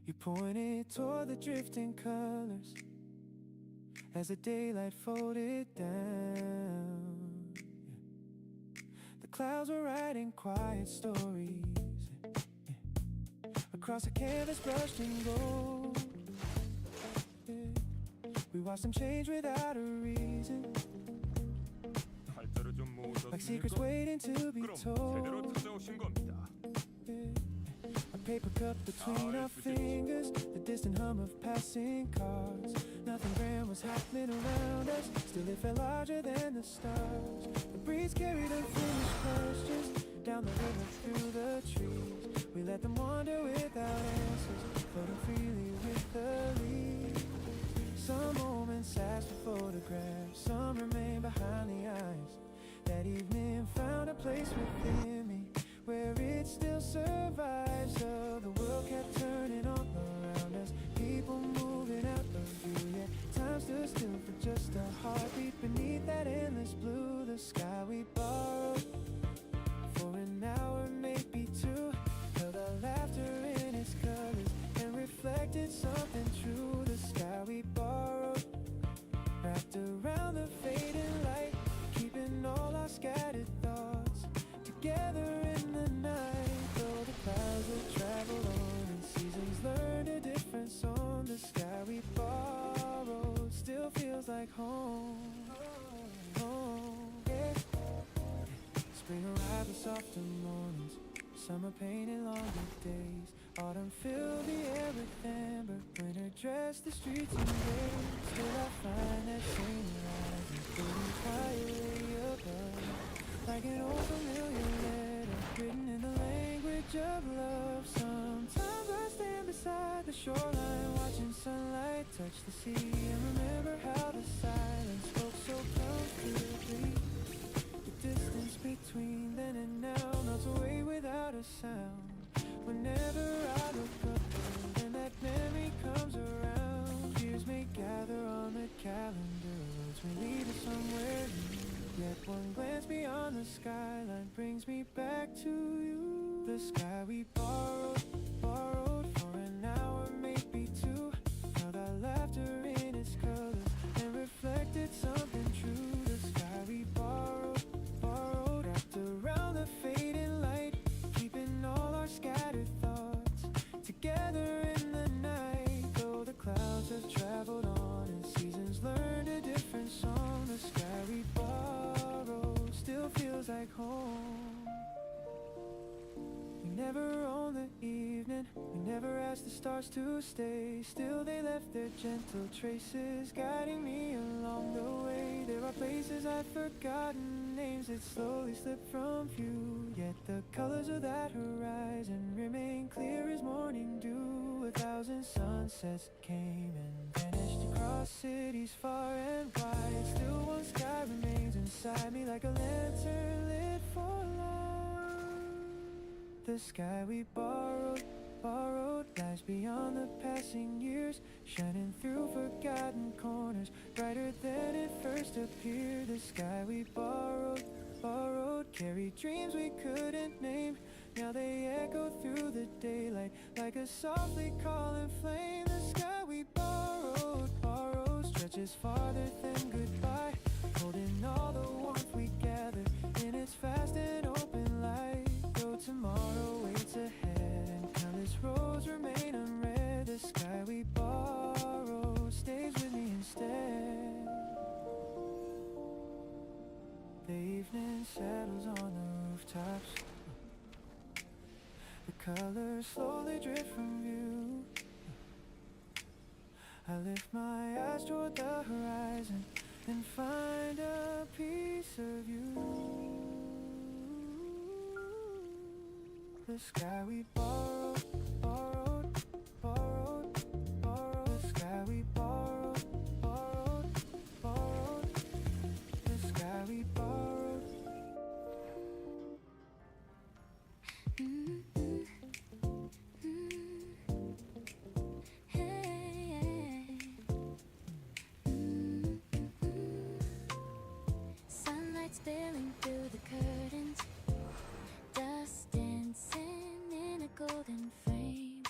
You pointed toward the drifting colors as the daylight folded down. The clouds were writing quiet stories across a canvas brushed in gold. We watched them change without a reason, like secrets waiting to be told. A paper cup between our fingers, the distant hum of passing cars. Nothing grand was happening around us, still it felt larger than the stars. The breeze carried unfinished questions down the river through the trees. We let them wander without answers, floating freely with the leaves. Some moments asked for photographs, some remain behind the eyes. That evening found a place within me where it still survives. So the world kept turning all around us, people moving out of view, yet time stood still for just a heartbeat. Beneath that endless blue, the sky we borrowed for an hour, maybe two, held our laughter in its colors and reflected something true. The sky we borrowed, wrapped around the fading light, keeping all our scattered thoughts together in the night. Though the clouds will travel on and seasons learn a different song, the sky we borrowed still feels like home. Home, yeah. Spring arrived with softer mornings, summer painted longer days, autumn filled the air with amber, winter dressed the streets in gray. Still I find that same horizon floating quietly above, like an old familiar letter written in the language of love. Sometimes I stand beside the shoreline, watching sunlight touch the sea, and remember how the silence spoke so comfortably. The distance between then and now melts away without a sound. Whenever I look up and that memory comes around, years may gather on the calendar, roads may lead us somewhere new, yet one glance beyond the skyline brings me back to you. The sky we borrowed for an hour, maybe two, held our laughter in its colors and reflected something true. The sky we borrowed, wrapped around the fading light, keeping all our scattered thoughts together in the night. Though the clouds have traveled on and seasons learned a different song, the sky we borrow still feels like home. We never owned the evening, we never asked the stars to stay, still they left their gentle traces, guiding me along the way. There are places I've forgotten, names that slowly slip from view, yet the colors of that horizon remain clear as morning dew. 1,000 sunsets came and vanished across cities far and wide, still one sky remains inside me like a lantern lit for life. The sky we borrowed lies beyond the passing years, shining through forgotten corners, brighter than it first appeared. The sky we borrowed carried dreams we couldn't name, now they echo through the daylight like a softly calling flame. The sky we borrowed stretches farther than goodbye, holding all the warmth we gathered in its vast and open light. Though tomorrow waits ahead and countless roads remain unread, the sky we borrow stays with me instead. The evening settles on the rooftops, the colors slowly drift from view. I lift my eyes toward the horizon and find a piece of you. The sky we borrowed, the sky we borrowed, the sky we borrowed. Sunlight spilling through the curtains, dust dancing in a golden frame.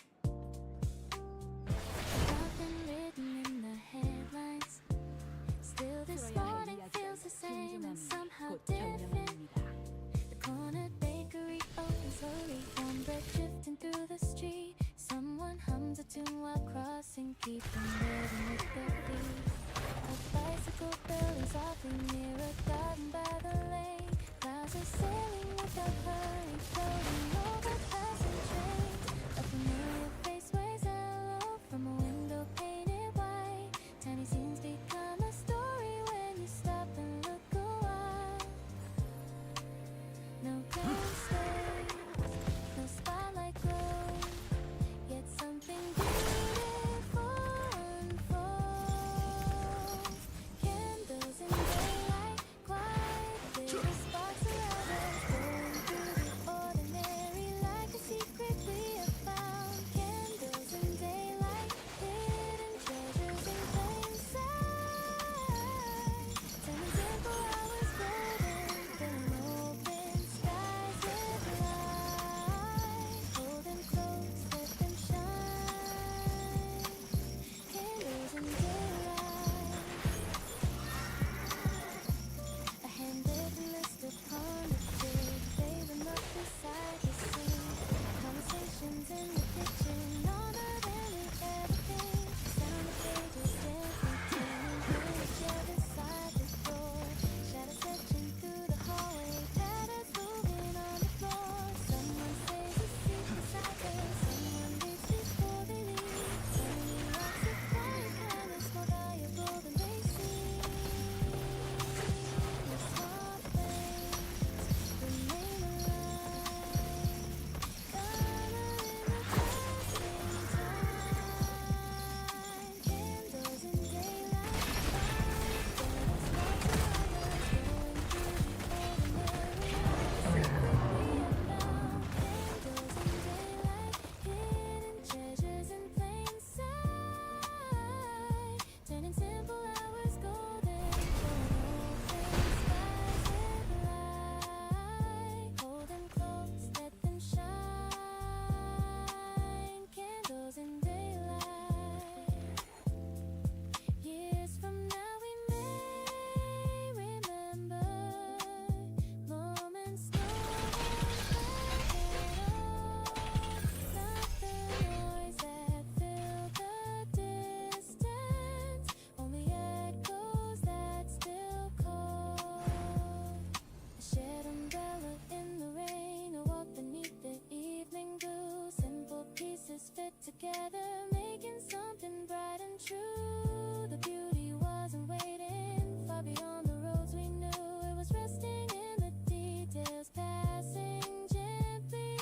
fit together, making something bright and true. The beauty wasn't waiting far beyond the roads we knew. It was resting in the details, passing gently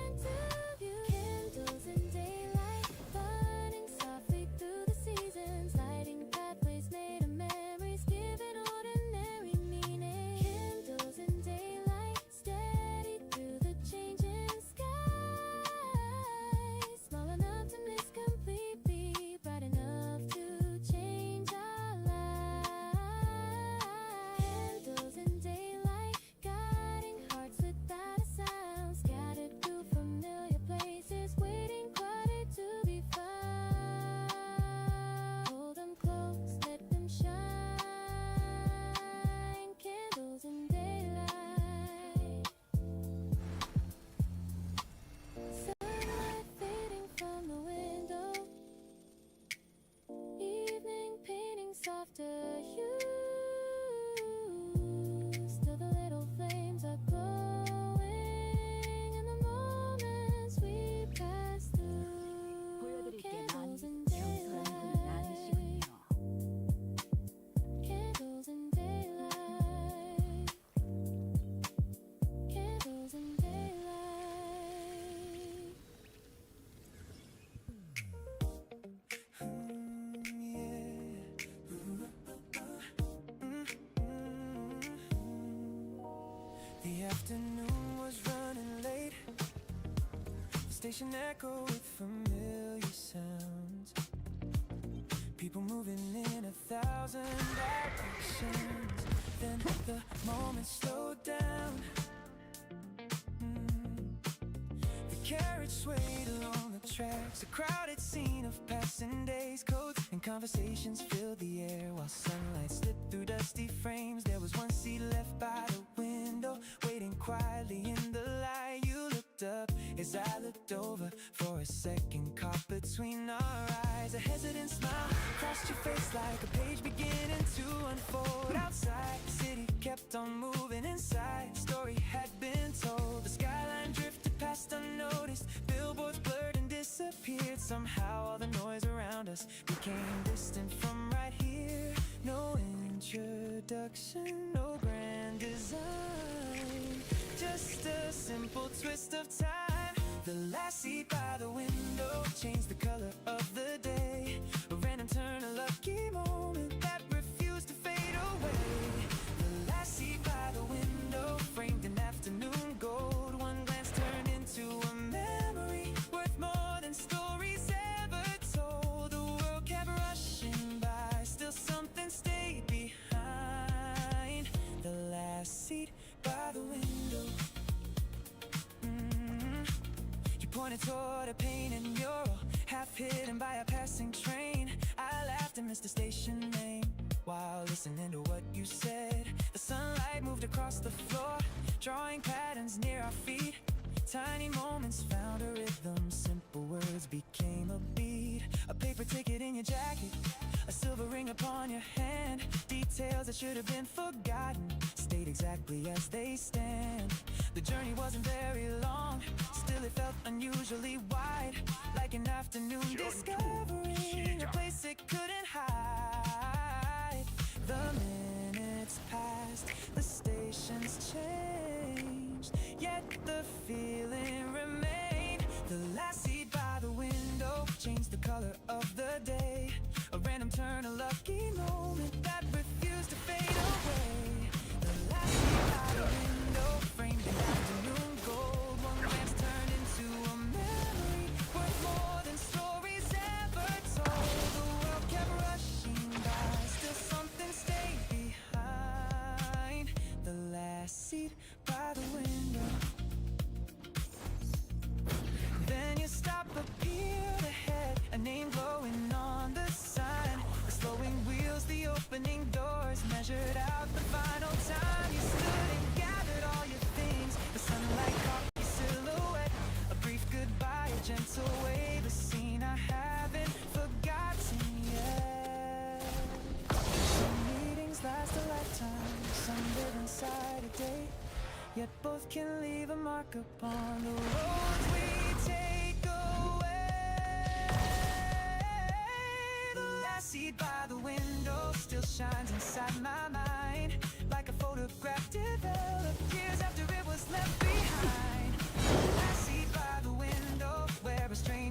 into view. Candles in daylight, burning softly through the seasons, lighting pathways made of memories, giving ordinary meaning. Candles in daylight, steady through the changing skies, small enough to miss completely, bright enough to change our lives. Candles in daylight, guiding hearts without a sound, scattered through familiar places, waiting quietly to be found. Hold them close, let them shine. Candles in daylight. Sunlight fading from the window, evening painting softer hues. Still the little flames are glowing in the moments we pass through. 보여드릴 게 Candles in 많이 정성이 daylight. 많으시군요. Candles in daylight. Candles in daylight. The afternoon was running late. The station echoed with familiar sounds. People moving in 1,000 directions. Then the moment slowed down. The carriage swayed along the tracks. A crowded scene of passing days, codes and conversations filled the air while sunlight slipped through dusty frames. There was one seat left by the window, waiting quietly in the light. You looked up as I looked over for a second, caught between our eyes. A hesitant smile crossed your face like a page beginning to unfold. Outside, the city kept on moving. Inside, the story had been told. The skyline drifted past unnoticed, billboards blurred and disappeared. Somehow all the noise around us became distant from right here. No introduction, no grand design, just a simple twist of time. The last seat by the window changed the color of the day. A random turn, a lucky moment that refused to fade away. The last seat by the window framed in afternoon gold. One glance turned into a memory worth more than stories ever told. The world kept rushing by, still something stayed behind. The last seat by the window. You pointed toward a painted mural, half hidden by a passing train. I laughed and missed the station name while listening to what you said. The sunlight moved across the floor, drawing patterns near our feet. Tiny moments found a rhythm, simple words became a beat. A paper ticket in your jacket, a silver ring upon your hand. Details that should have been forgotten stayed exactly as they stand. The journey wasn't very long, still it felt unusually wide, like an afternoon discovering a place it couldn't hide. The minutes passed, the stations changed, yet the feeling remained. The last seat by the window changed the color of the day. A random turn, a lucky moment that refused to fade away. The last seat by the window framed in afternoon gold. One glance turned into a memory worth more than stories ever told. The world kept rushing by, still something stayed behind. The last seat by the window. Then your stop appeared ahead, a name glowing on the sign. The slowing wheels, the opening doors measured out the final time. You stood and gathered all your things. The sunlight caught your silhouette. A brief goodbye, a gentle wave, a scene I haven't forgotten yet. Some meetings last a lifetime, some live inside a day. Yet both can leave a mark upon the roads we take.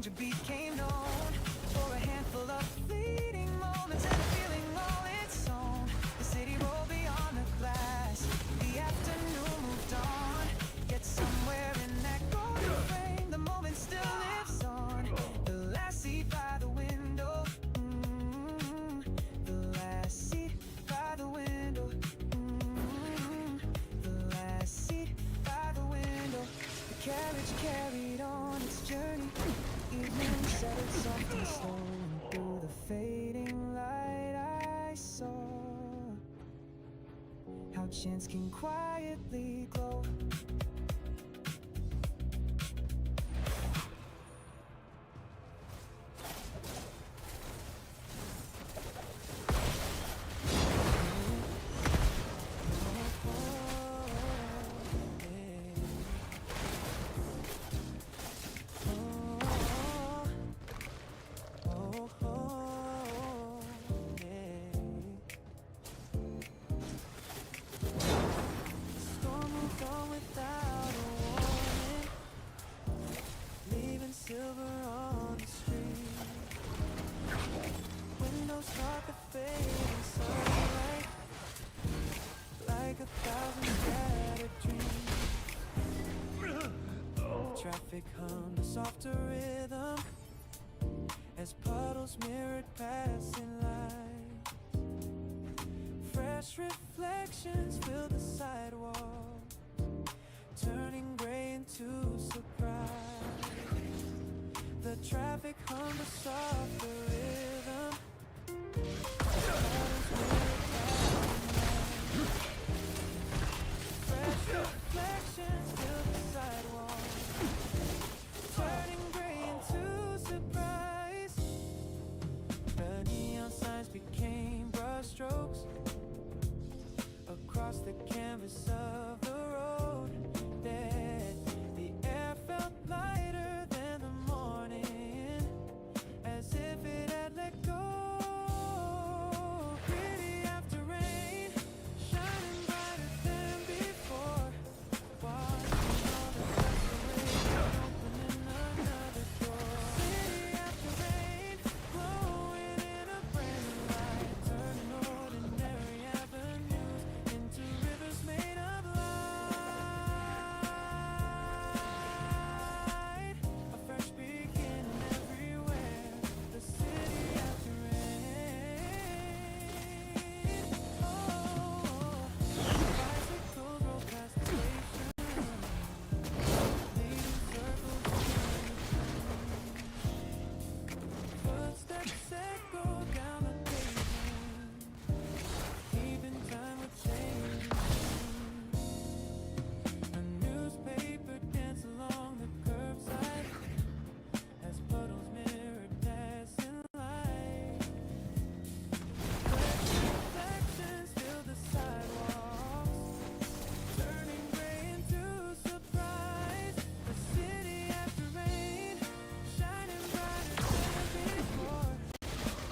stranger became known for a handful of fleeting moments and a feeling all its own. The city rolled beyond the glass, the afternoon moved on, yet somewhere in that golden frame the moment still lives on. The last seat by the window, the last seat by the window, the last seat by the window. The carriage carried on its journey, evening settled soft and slow, and through the fading light I saw how chance can quietly glow. Silver on the street, windows dark a fading sunlight, like 1,000 scattered dreams. Traffic hummed a softer rhythm as puddles mirrored passing lights. Fresh reflections filled the sidewalk, turning gray into surprise. The traffic hummed a softer rhythm. Fresh reflections fill the sidewalk, turning gray into surprise. The neon signs became brushstrokes across the canvas of the road. That the air felt lighter than the morning, as if it had let go. Pretty after rain, shining brighter than before. Watching all the dust away and opening another door. City after rain, glowing in a brand new light, turning ordinary avenues into rivers made of light. A fresh beginning everywhere. The city after rain. Bicycles roll past the station, leaving circles in between. Footsteps echo down the pavement, keeping time with changing scenes. A newspaper dance along the curbside as puddles mirrored passing light. Fresh reflections fill the sidewalks, turning gray into surprise. The city after rain, shining brighter than before.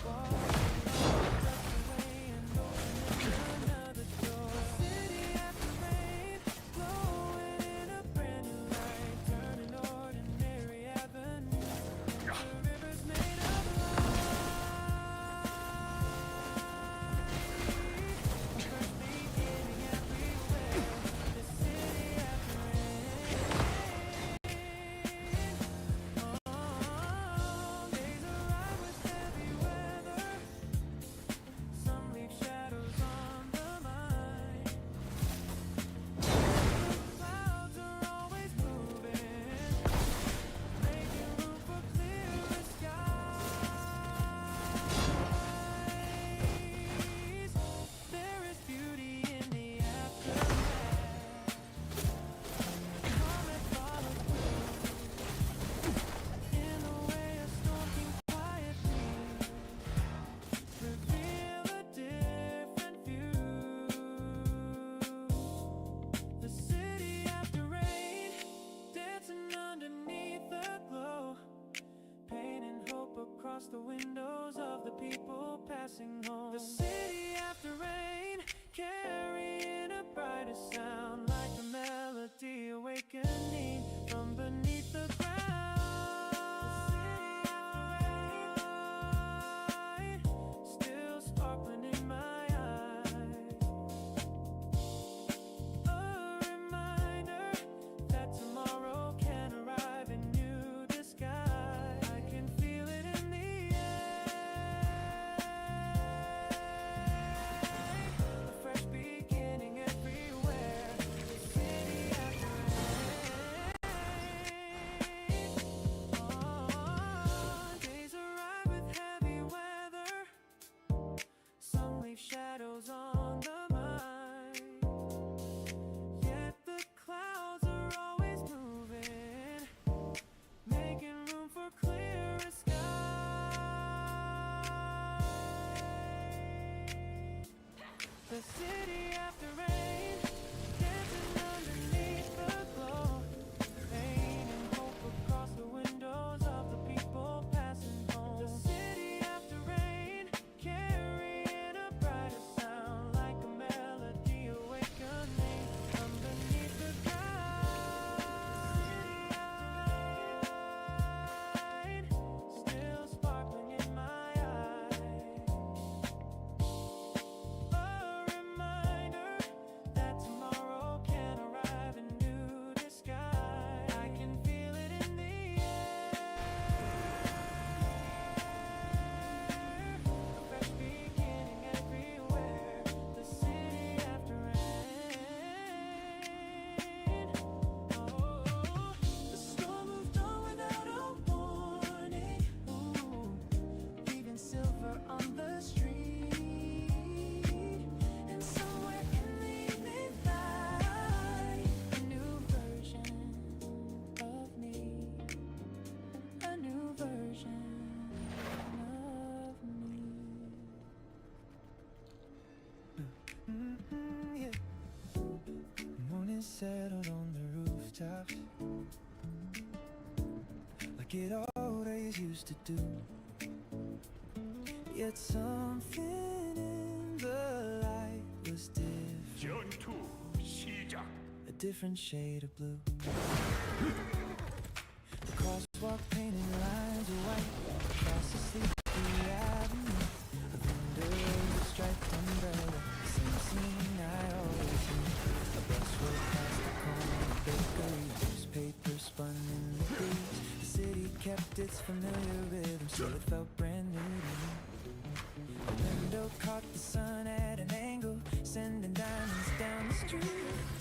Washing all the dust away and opening another door. City after rain, glowing in a brand new light, turning ordinary avenues into rivers made of light. A fresh beginning everywhere. The city after rain. Days arrive with heavy weather. Some leave shadows on the mind. Clouds are always moving, making room for clearer skies. There is beauty in the aftermath, and the comet follows through. In the way a storm can quietly reveal a different view. The city after rain, dancing underneath the glow, painting hope across the windows of the people passing home. The city after rain, carrying a brighter sound, like a melody awakening from beneath the ground. The city after rain, dancing underneath the glow. Pain and hope across the windows of the people passing home. The city after rain, carrying a brighter sound like a melody awakening underneath the guide. Still sparkling in my eyes. A reminder that tomorrow can arrive in new disguise. I can feel it in the air. A fresh beginning everywhere. The city after rain. Oh, the storm moved on without a warning. Ooh, leaving silver on the street. And somewhere in the evening light, a new version of me. A new version of me. Yeah. Morning settled on the rooftops, like it always used to do. Yet something in the light was different, 전투 시작. a different shade of blue. The crosswalk painted lines of white across the sleepy avenue. A vendor with a striped umbrella, the same scene I always knew. A bus rolled past the corner bakery, newspaper spun in the breeze. The city kept its familiar rhythm, still it felt brand new to me. A window caught the sun at an angle, sending diamonds down the street.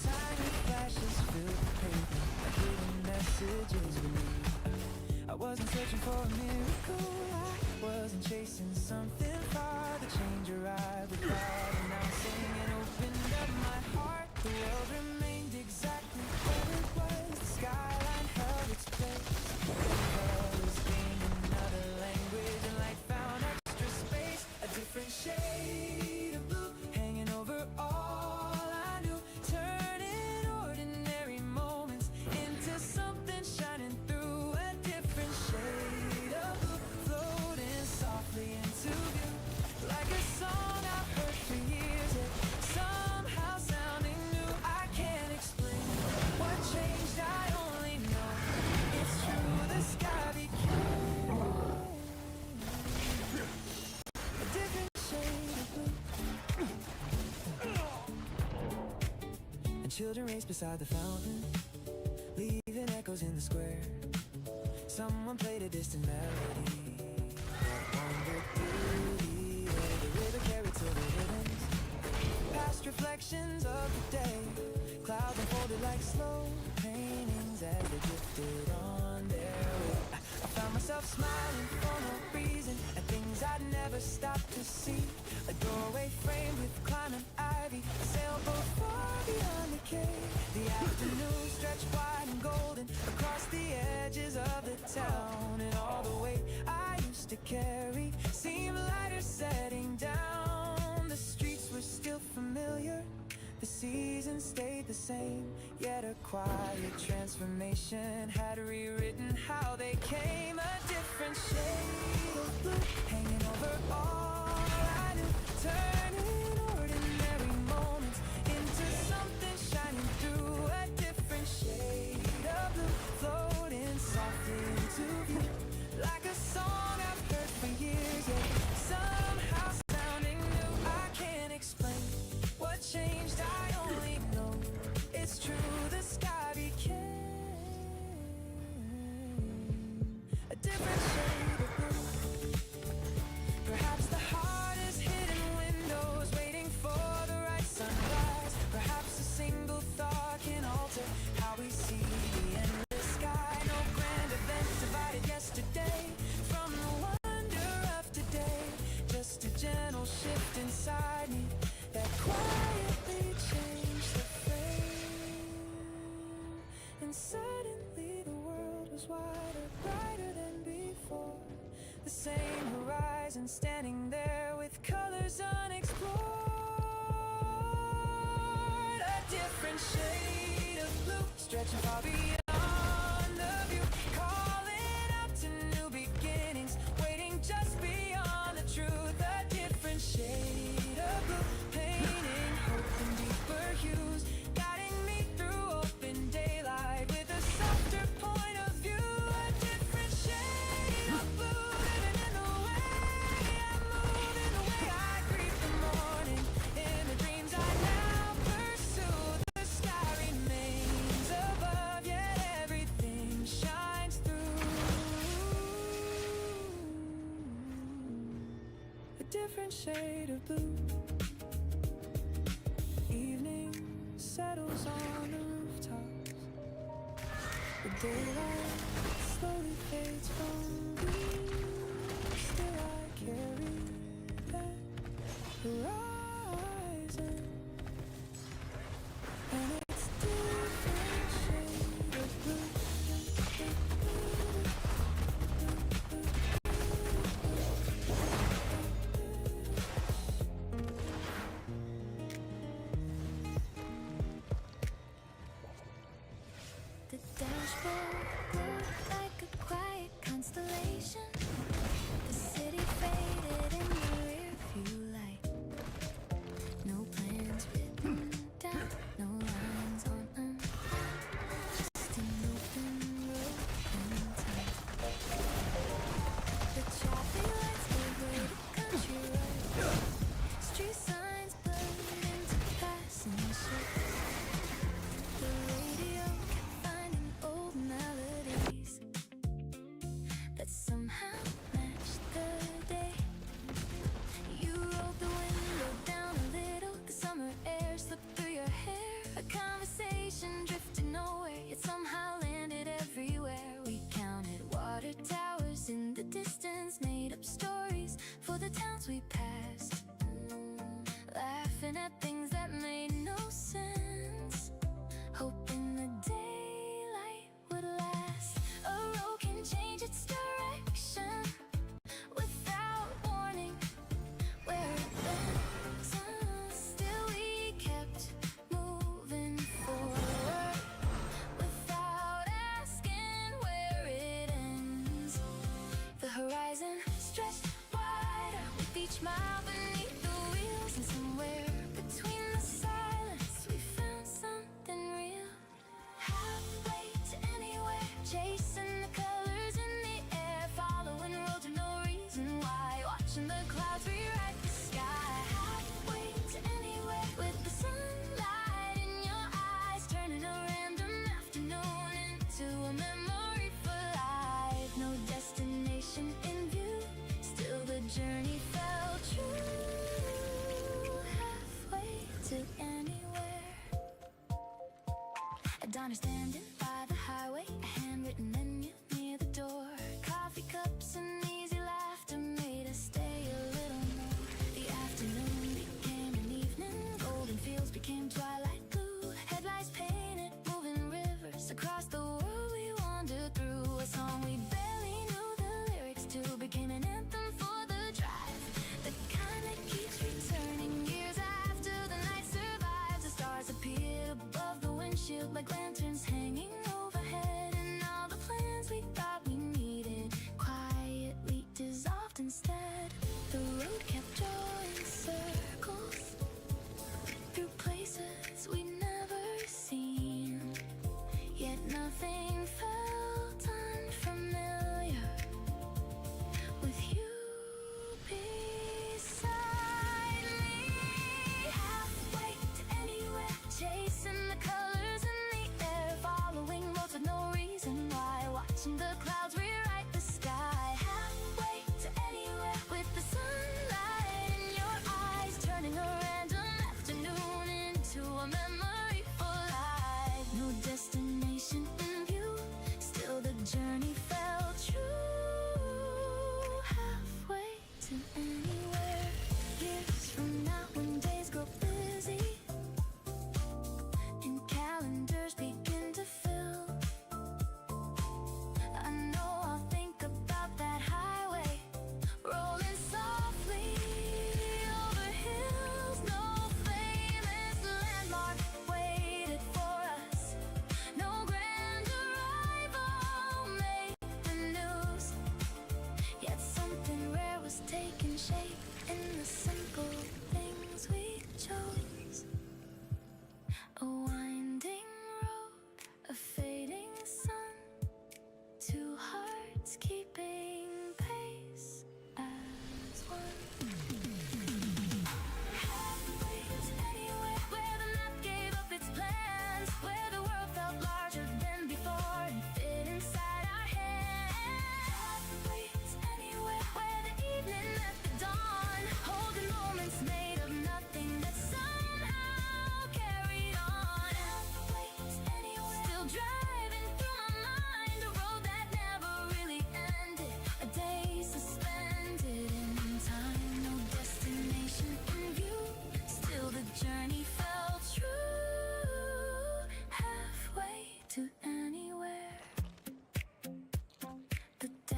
Tiny flashes filled the pavement, like hidden messages beneath. I wasn't searching for a miracle, I wasn't chasing something far. The change arrived with pride, announcing and opened up my heart. The world remained exactly where it was. The skyline held its place. The colors gained another language, and light found extra space. A different shade of blue hanging over all I knew, turning ordinary moments into something shining through. A different shade of blue floating softly into view, like a song I've heard for years, yet somehow sounding new. I can't explain what changed, I only know it's true. The sky became a different shade of blue. And children raced beside the fountain, leaving echoes in the square. Someone played a distant melody that wandered through the air. The river carried silver ribbons, past reflections of the day. Clouds unfolded like slow paintings as they drifted on their way. I found myself smiling for no reason at things I'd never stopped to see. A doorway framed with climbing ivy, a sailboat far beyond the cave. The afternoon stretched wide and golden across the edges of the town, and all the weight I used to carry seemed lighter setting down. The streets were still familiar, the seasons stayed the same, yet a quiet transformation had rewritten how they came. A different shade of blue hanging over all I knew, turning ordinary moments into something shining through. A different shade of blue floating softly into view, like a song I've heard for years, yet somehow sounding new. I can't explain what changed, I only know it's true. The sky became a different shade of blue. Perhaps the heart is hidden windows waiting for the right sunrise. Perhaps a single thought can alter how we see the endless sky. No grand event divided yesterday from the wonder of today, just a gentle shift inside me that quietly changed the frame. And suddenly the world was wider, brighter than before. The same horizon standing there with colors unexplored. different shade of blue, stretching far beyond the view, calling up to new beginnings, waiting just beyond the truth. A different shade of blue, painting hope in deeper hues, guiding me through open daylight with a softer point of view. A different shade of blue, living in the way I move, in the way I greet the morning, in the dreams I now pursue. The sky remains above, yet everything shines through. A different shade of blue. Evening settles on the rooftops. The daylight slowly fades from view. Still I carry that horizon, and it's different shade of blue. The dashboard glowed like a quiet constellation. The city faded in the rearview light. No plans written down, no lines on them. Just an open road and time. The traffic lights gave way to country roads. Street signs blurred into passing ships. The radio kept finding old melodies that somehow matched the day. You rolled the window down a little, the summer air slipped through your hair. A conversation drifted nowhere, yet somehow landed everywhere. We counted water towers in the distance, made up stories for the towns we passed, laughing at things that made no sense, hoping the daylight would last. A road can change its direction without warning where it ends. Still we kept moving forward without asking where it ends. The horizon stretched wider with each mile beneath the wheels, and somewhere between the silence we found something real. Halfway to anywhere, chasing the colors in the air, following roads with no reason why, watching the clouds rewrite the sky. Halfway to anywhere, with the sunlight in your eyes, turning a random afternoon into a memory for life. No destination in view, still the journey felt true. Halfway to anywhere. A diner standing by the highway, a handwritten menu near the door. Coffee cups and easy laughter made us stay a little more. The afternoon became an evening, golden fields became twilight blue. Headlights painted moving rivers across the world we wandered through. A song we barely knew the lyrics to became an anthem for the drive, the kind that keeps returning years after the night survives. The stars appeared above the windshield like lanterns hanging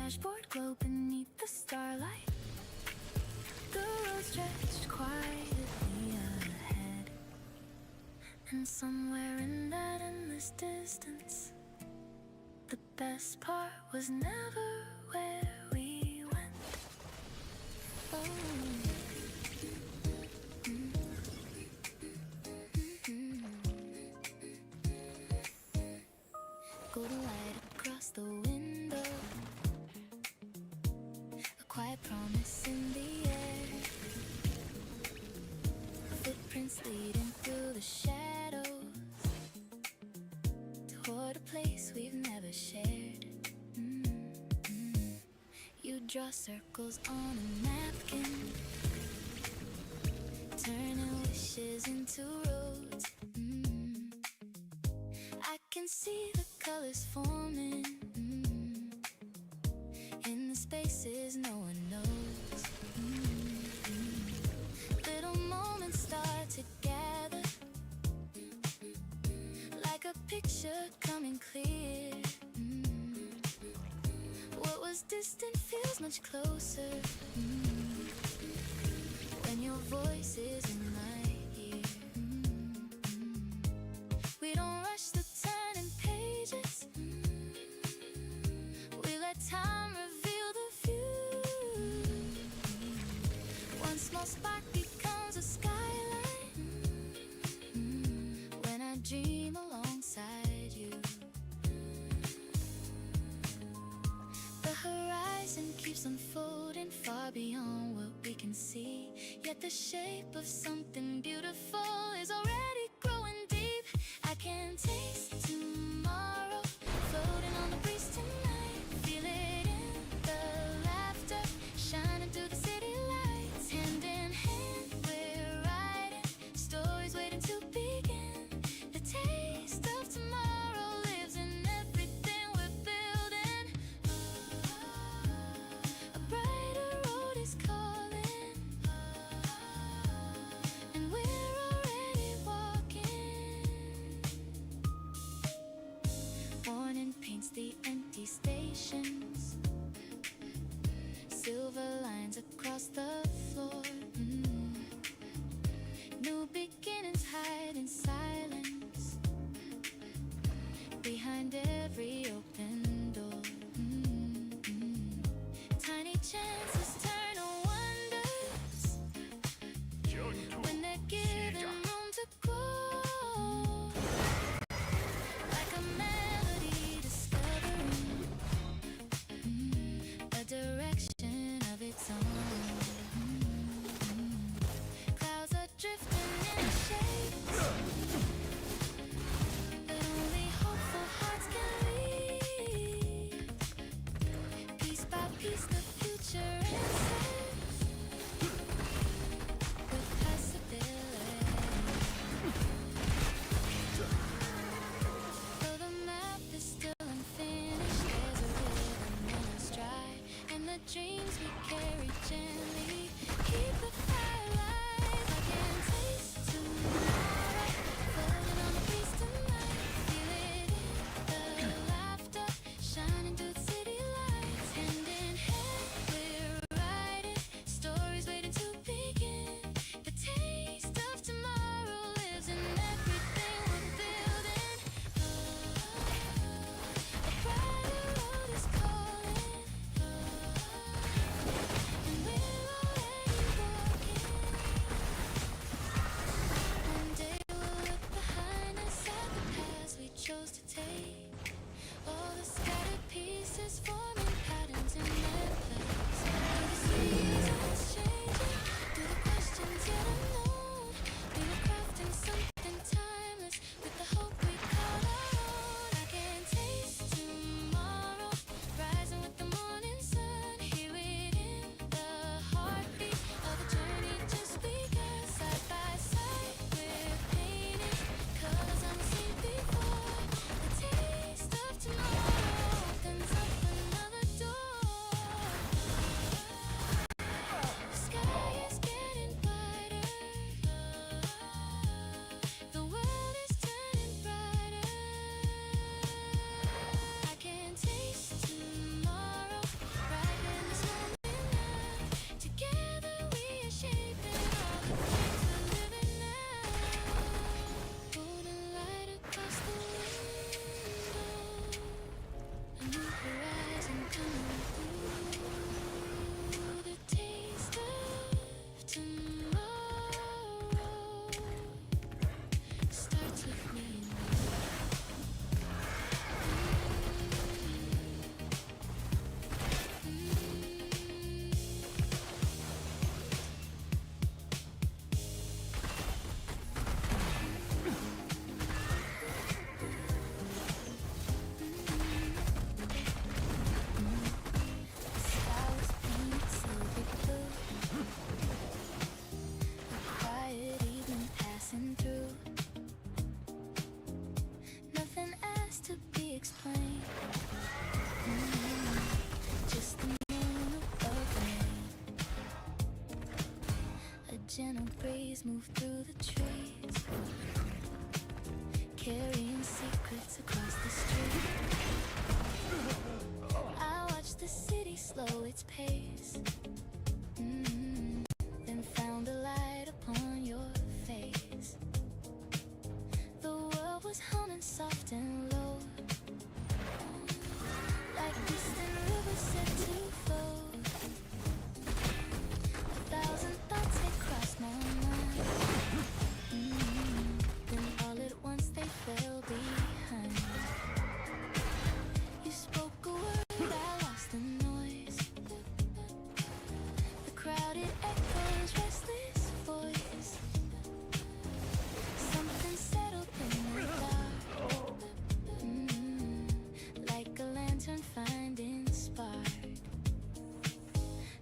dashboard glow beneath the starlight. The road stretched quietly ahead, and somewhere in that endless distance, the best part was never where we went. Oh. Golden light across the window, a quiet promise in the air, footprints leading through the shadows toward a place we've never shared. You draw circles on a napkin, turning wishes into roads. I can see the colors forming in the spaces no one knows. Little moments start to gather, like a picture coming clear. What was distant feels much closer when your voice is in my ear. We don't rush the turning pages, we let time reveal the view. One small spark becomes a skyline when I dream alongside you. The horizon keeps unfolding far beyond what we can see, yet the shape of something beautiful is already growing deep. I can taste tomorrow, floating on the breeze tonight. Feel it in the laughter, shining through the city lights. Hand in hand, we're writing stories waiting to begin. The taste of tomorrow lives in everything we're building. A brighter road is calling, and we're already walking. Morning paints the empty stations, silver lines across the floor. New beginnings hide in silence behind every open door. Tiny chances turn to wonders 전투 when they're given 시작. room to grow. Like a melody discovering a direction of its own. Clouds are drifting in shades that only hopeful hearts can read. Piece by piece, the future answers with possibility. Though the map is still unfinished, there's a rhythm in our stride, and the dreams we carry gently keep the fire alive. I can taste tomorrow, floating on the breeze tonight. Feel it in the laughter, shining through the city lights. Hand in hand, we're writing stories waiting to begin. The taste of tomorrow lives in everything we're building. A brighter road is calling, and we're already walking. gentle breeze moved through the trees, carrying secrets across the street. I watched the city slow its pace, then found a light upon your face. The world was humming soft and low, like distant rivers set to flow. A thousand thoughts had crossed my mind, then all at once they fell behind. You spoke a word, I lost the noise. The crowded echoes, restless voice. Something settled in the dark, like a lantern finding spark.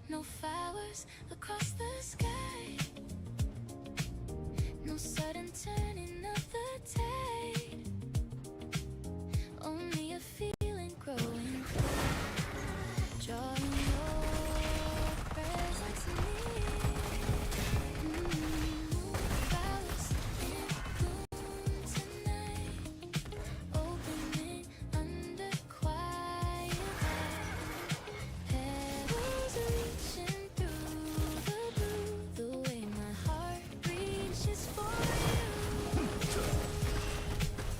No flowers across the sky, no sudden turning of the tide, only a feeling growing clear, drawing your presence near. Flowers in bloom tonight, opening under quiet light, petals reaching through the blue, the way my heart reaches for you.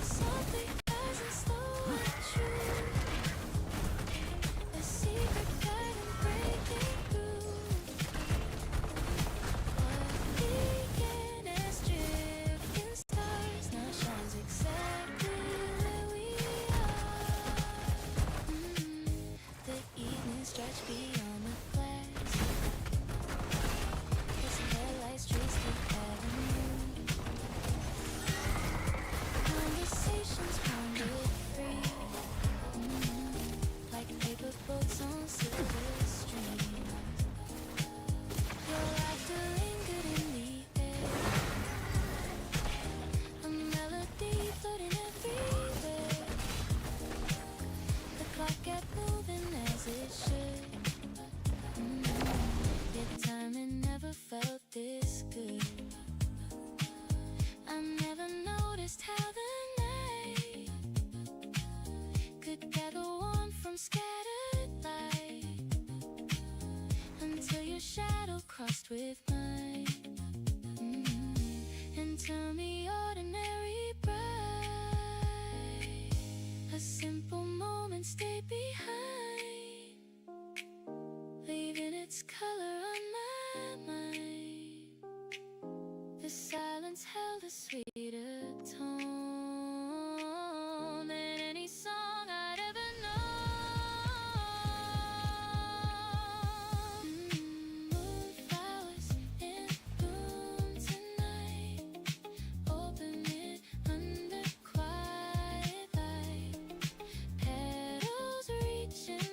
Softly rising, slow and true, a secret guiding breaking through. What began as drifting stars now shines exactly where we are. The evening stretch beyond the glass, its headlights trace the avenue. Conversations wandered free, like paper boats on silver streams. Your laughter lingered in the air, a melody floating everywhere. The clock kept moving as it should, yet time had never felt this good. I never noticed how the night could gather warm from scattered light, until your shadow crossed with mine, and turned me ordinary bright. A simple moment stayed behind, leaving its color on my mind. The silence held a sweeter tone than any song I'd ever known. Moonflowers in bloom tonight, opening under quiet light, petals reaching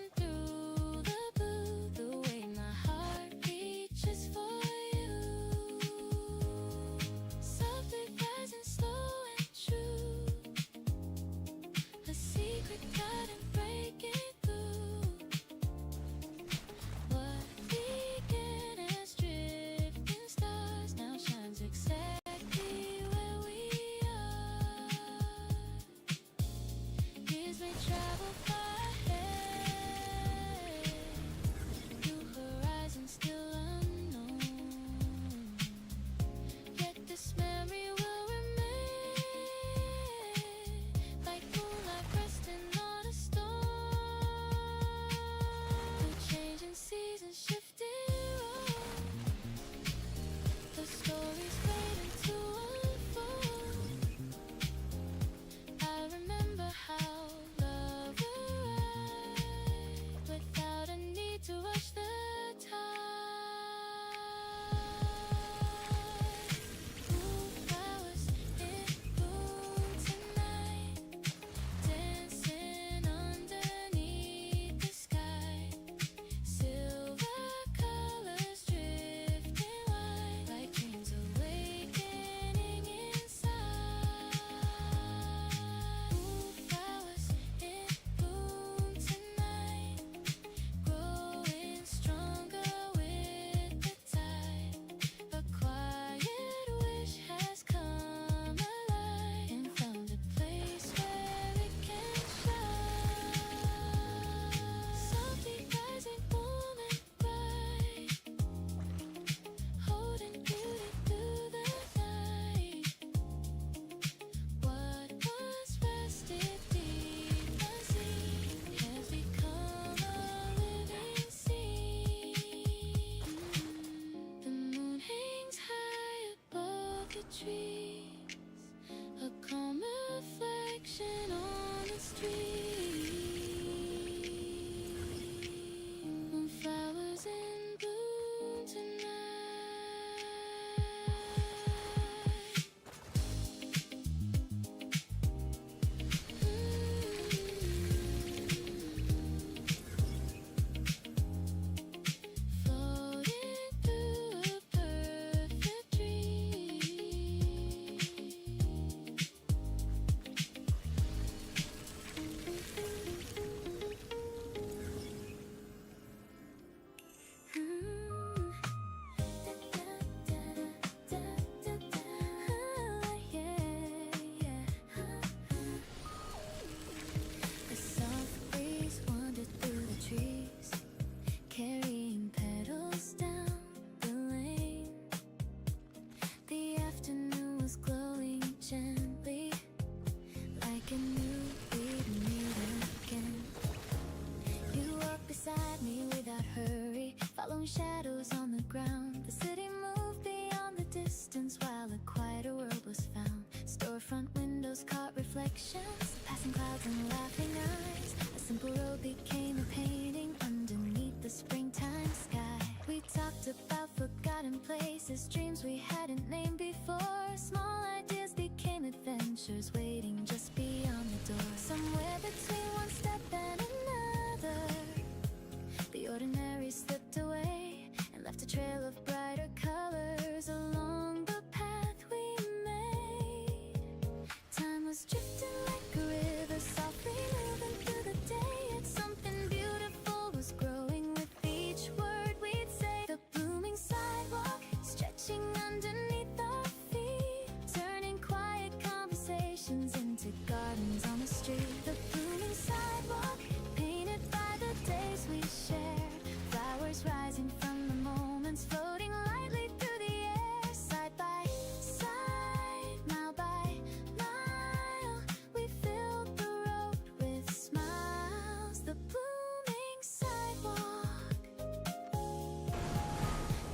long shadows on the ground. The city moved beyond the distance while a quieter world was found. Storefront windows caught reflections, passing clouds and laughing eyes. A simple road became a painting underneath the springtime sky. We talked about forgotten places, dreams we hadn't named before. Small ideas became adventures waiting just beyond the door. Somewhere between one step and another, the ordinary slipped away and left a trail of brighter colors along the path we made. Time was drifting like a river, softly moving through the day. It's something beautiful was growing with each word we'd say. The blooming sidewalk stretching underneath our feet, turning quiet conversations into gardens on the street. The blooming sidewalk painted by the days we shared, flowers rising from the moments floating lightly through the air. Side by side, mile by mile, we filled the road with smiles. The blooming sidewalk.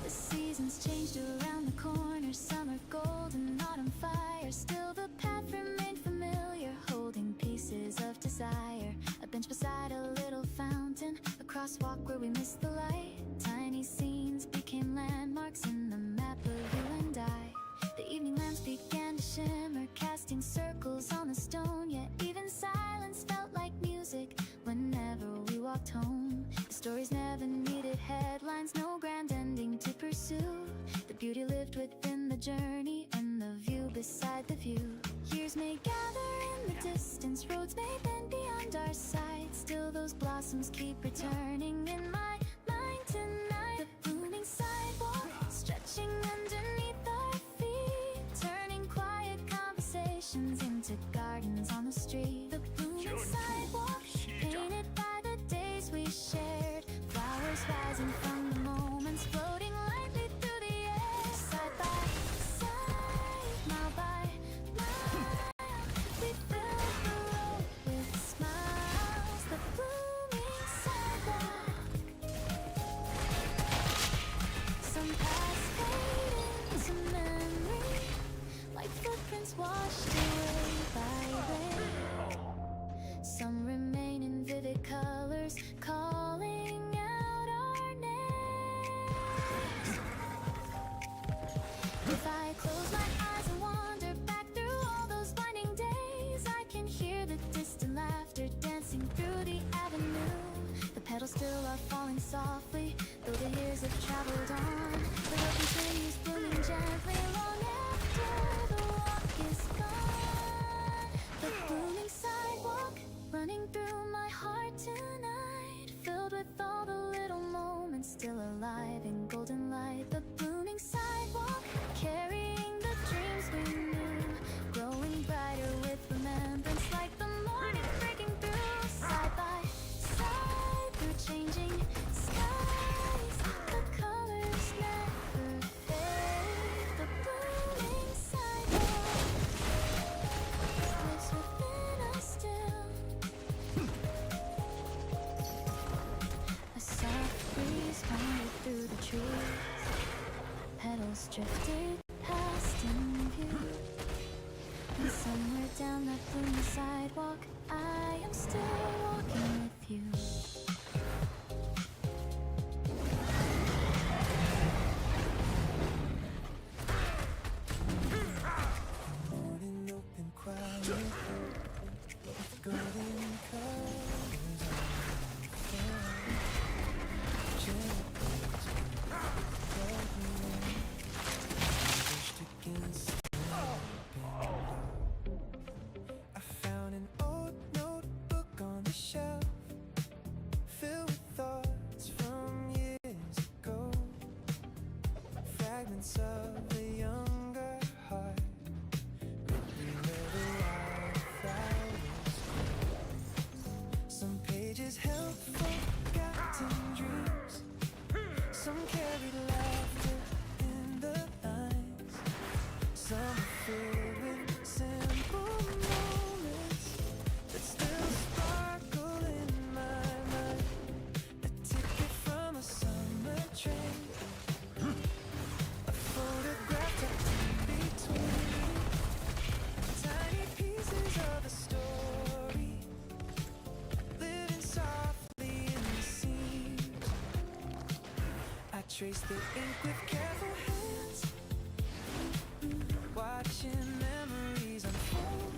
The seasons changed around the corner, summer golden, autumn fire. Still the path remained familiar, holding pieces of desire. A bench beside a little fountain, a crosswalk where we missed the light. Tiny scenes became landmarks in the map of you and I. The evening lamps began to shimmer, casting circles on the stone. Yet even silence felt like music whenever we walked home. The stories never needed headlines, no grand ending to pursue. The beauty lived within the journey and the view beside the view. Years may gather in the distance, roads may bend beyond our sight. Still those blossoms keep returning in my mind tonight. The blooming sidewalk stretching underneath our feet, turning quiet conversations into gardens on the street. The blooming sidewalk painted by the days we shared, flowers rising from the moments floating lightly through the air. Side by side, mile by mile, we filled the road with smiles. The blooming sidewalk. Some paths fade into memory, like footprints washed away by rain. Some remain in vivid colors, calling out our names. If I close my eyes and wander back through all those winding days, I can hear the distant laughter dancing through the avenue. The petals still are falling softly, though the years have traveled on. The road continues blooming gently long after the walk is gone. The blooming sidewalk running through my heart tonight, filled with all the little moments still alive in golden light. The blooming sidewalk carrying the dreams we knew, growing brighter with remembrance like the morning breaking through. Side by side through changing skies, the colors never fade. The blooming sidewalk lives within us still. A soft breeze wandered through the trees, petals drifted past in view. And somewhere down that blooming sidewalk, I am still walking with you. Morning open quiet, with golden colors on the floor. Gentle breeze pushed against the open door. I found an old notebook on the shelf, filled with thoughts from years ago. Fragments of a younger heart, written where the wildflowers grow. Some pages held forgotten dreams, some carried laughter in the lines, some were filled with simple moments that still sparkle in my mind. A ticket from a summer train, trace the ink with careful hands, watching memories unfold.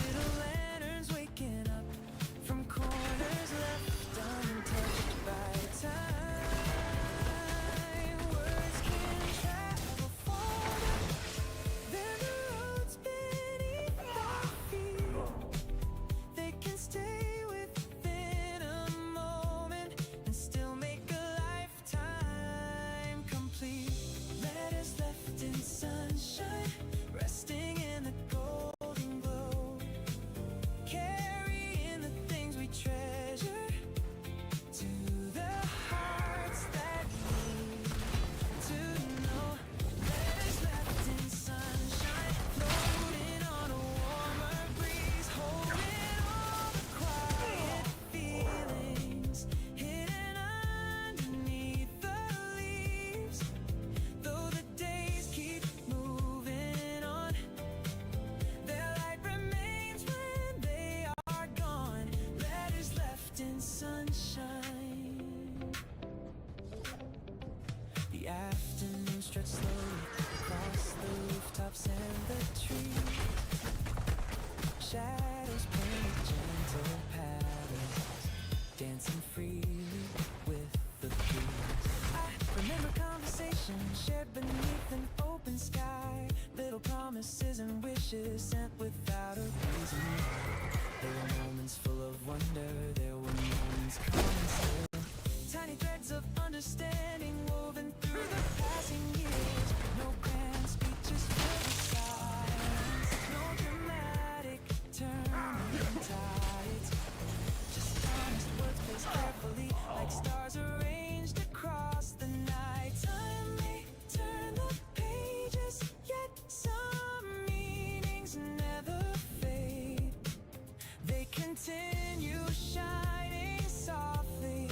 Little lanterns waking up from corners left untouched by time. Words can travel farther than the roads beneath our feet. They can stay within a moment and still make a lifetime complete. Letters left in sunshine, resting in the golden glow, carrying the things we treasure to the hearts that need to know. Letters left in sunshine, floating on a warmer breeze, holding all the quiet feelings hidden underneath the leaves. Though the days keep moving on, their light remains when they are gone. Letters left in sunshine. The afternoon stretched slowly across the rooftops and the trees. Shadows painted gentle patterns, dancing freely with the breeze. I remember conversations shared beneath an open sky, little promises and wishes sent without a reason. There were moments full of wonder, there were moments calm and still. Tiny threads of understanding woven through the passing years. No grand speeches filled the silence, no dramatic turning tides. Just honest words placed carefully, like stars arranged across the night. Time may turn the pages, yet some meanings never fade. They continue shining softly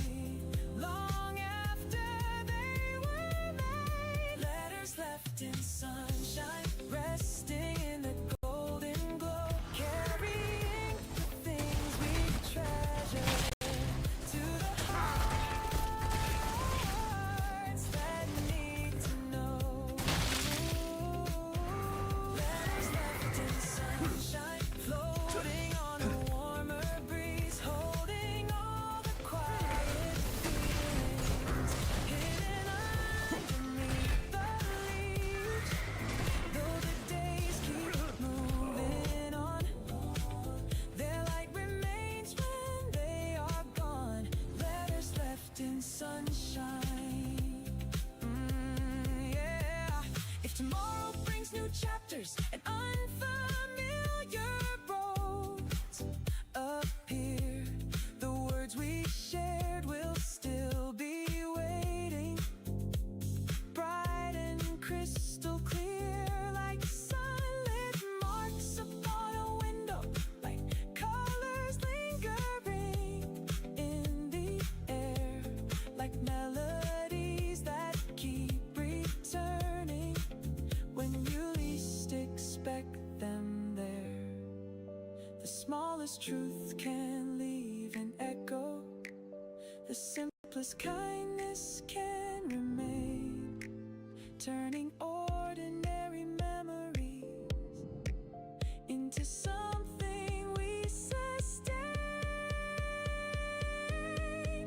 long after they were made. Letters left in sunshine, resting in the golden glow, carrying the things we treasure to the hearts that need to know. Letters left in sunshine, floating on a warmer breeze, holding all the quiet feelings hidden underneath the leaves. Though the days keep moving on, their light remains when they are gone. Letters left in sunshine. Yeah. If tomorrow brings new chapters and unfamiliar roads appear, the words we shared will still be waiting, bright and crystal clear, like silent marks upon a window, like colors lingering in the air, like melodies that keep returning when you least expect them there. The smallest truth can leave an echo, the simplest kindness can remain, turning ordinary memories into something we sustain.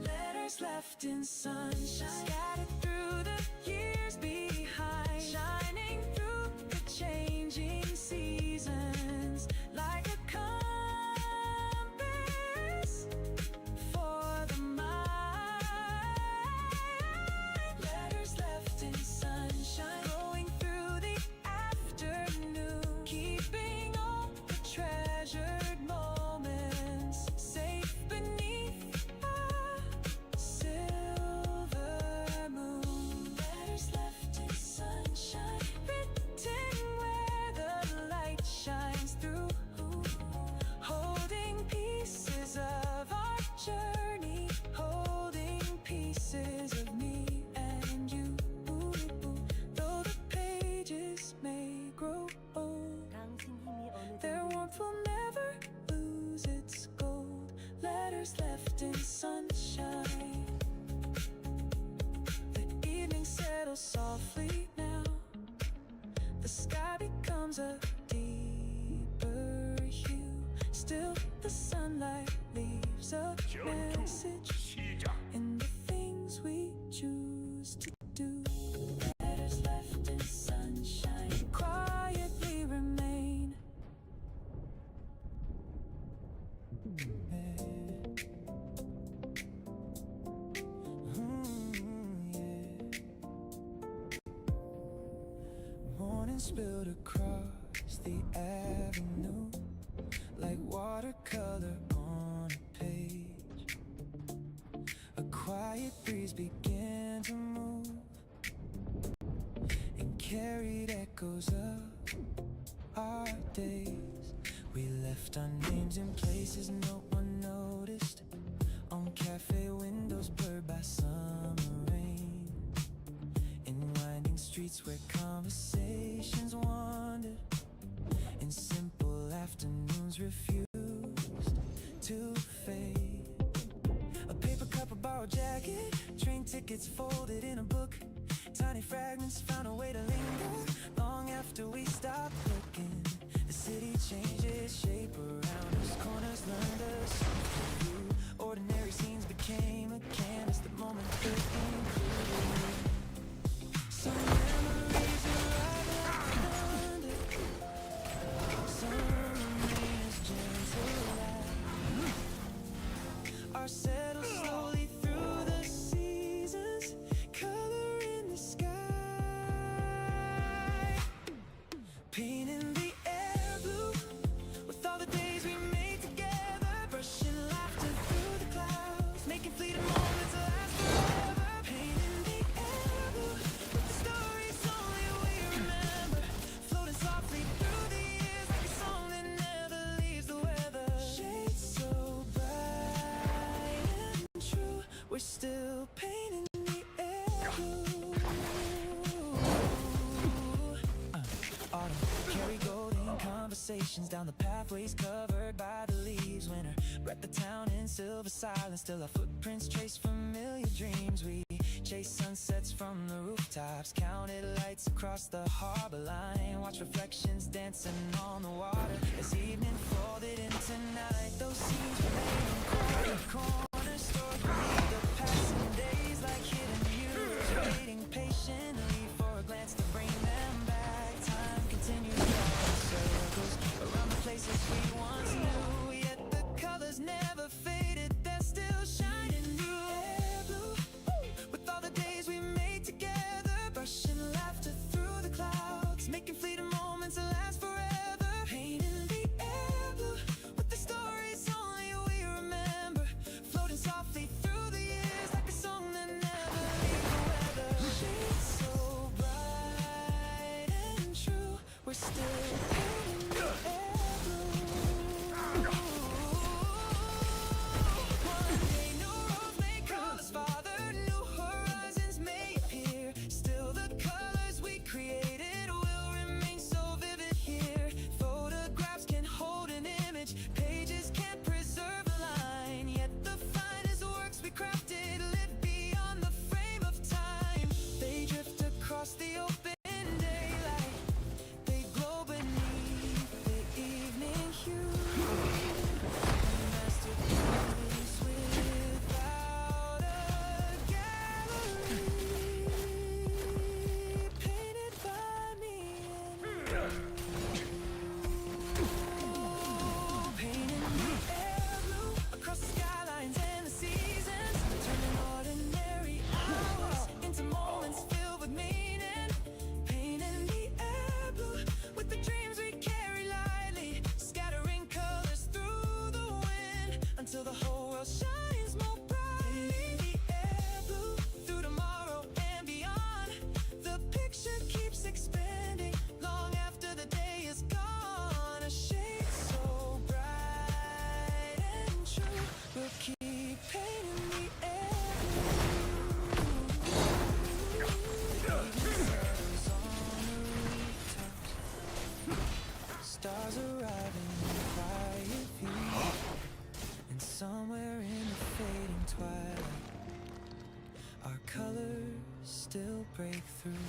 Letters left in sunshine, scattered through the years behind, shining through the changing seasons, like a compass for the mind. Letters left in sunshine, going through the afternoon, keeping all the treasured moments safe beneath a silver moon. Letters left in sunshine, written where the light shines through, holding pieces of our journey, holding pieces of me and you. Though the pages may grow old, their warmth will never lose its gold. Letters left in sunshine. turns a deeper hue. Still the sunlight leaves a 전투 message 시작. in the things we choose to do. Letters left in sunshine quietly remain. Morning spilled across the avenue like watercolor on a page. A quiet breeze began to move and carried echoes of our days. We left our names in places no one noticed, on cafe windows blurred by summer rain, in winding streets where conversations wandered, in simple afternoons refused to fade. A paper cup, a borrowed jacket, train tickets folded in a book, tiny fragments found a way to linger long after we stopped looking. The city changed its shape around us, corners learned us something new. Ordinary scenes became a canvas, the moment could include. Some memories arrive like thunder, some remain as gentle as are settled slowly through the seasons, color in the sky, painting the air blue with all the days we made together, brushing laughter through the clouds, making fleeting moments last forever. Painting the air blue with the stories only we remember, floating softly through the years like a song that never leaves the weather. Shades so bright and true, we're still painting the air blue. Autumn carry golden conversations down the pathways covered by the leaves. Winter wrapped the town in silver silence, still our footprints trace familiar dreams. We chase sunsets from the rooftops, counted lights across the harbor line, watch reflections dancing on the water as evening folded into night. Those scenes remain in corner stored beneath the passing days like hidden views, waiting patiently for a glance to bring them back. Time continues drawing circles around the places we once knew, yet the colors never faded, they're still shining through. Air blue with all the days we made together, brushing laughter through the clouds, making fleeting moments last forever. Painting the air blue with the stories only we remember, floating softly through the years like a song that never leaves the weather. Shades so bright and true, we're still painting the air blue. One day new roads may call us farther, new horizons may appear, still the colors we created will remain so vivid here. Photographs can hold an image, pages can't preserve a line, yet the finest works we crafted live beyond the frame of time. They drift across the open daylight, they glow beneath the evening hue. A masterpiece without a gallery, painted by me and you. Painting the air blue across the skylines and the seasons, turning ordinary hours into moments filled with meaning. Painting the air blue with the dreams we carry lightly, scattering colors through the wind until the whole world shines more brightly. The air blue through tomorrow and beyond, the picture keeps expanding long after the day is gone. A shade so bright and true, we'll keep painting the air blue. The evening settles on the rooftops, stars arriving in quiet view, and somewhere in the fading twilight, our colors still break through.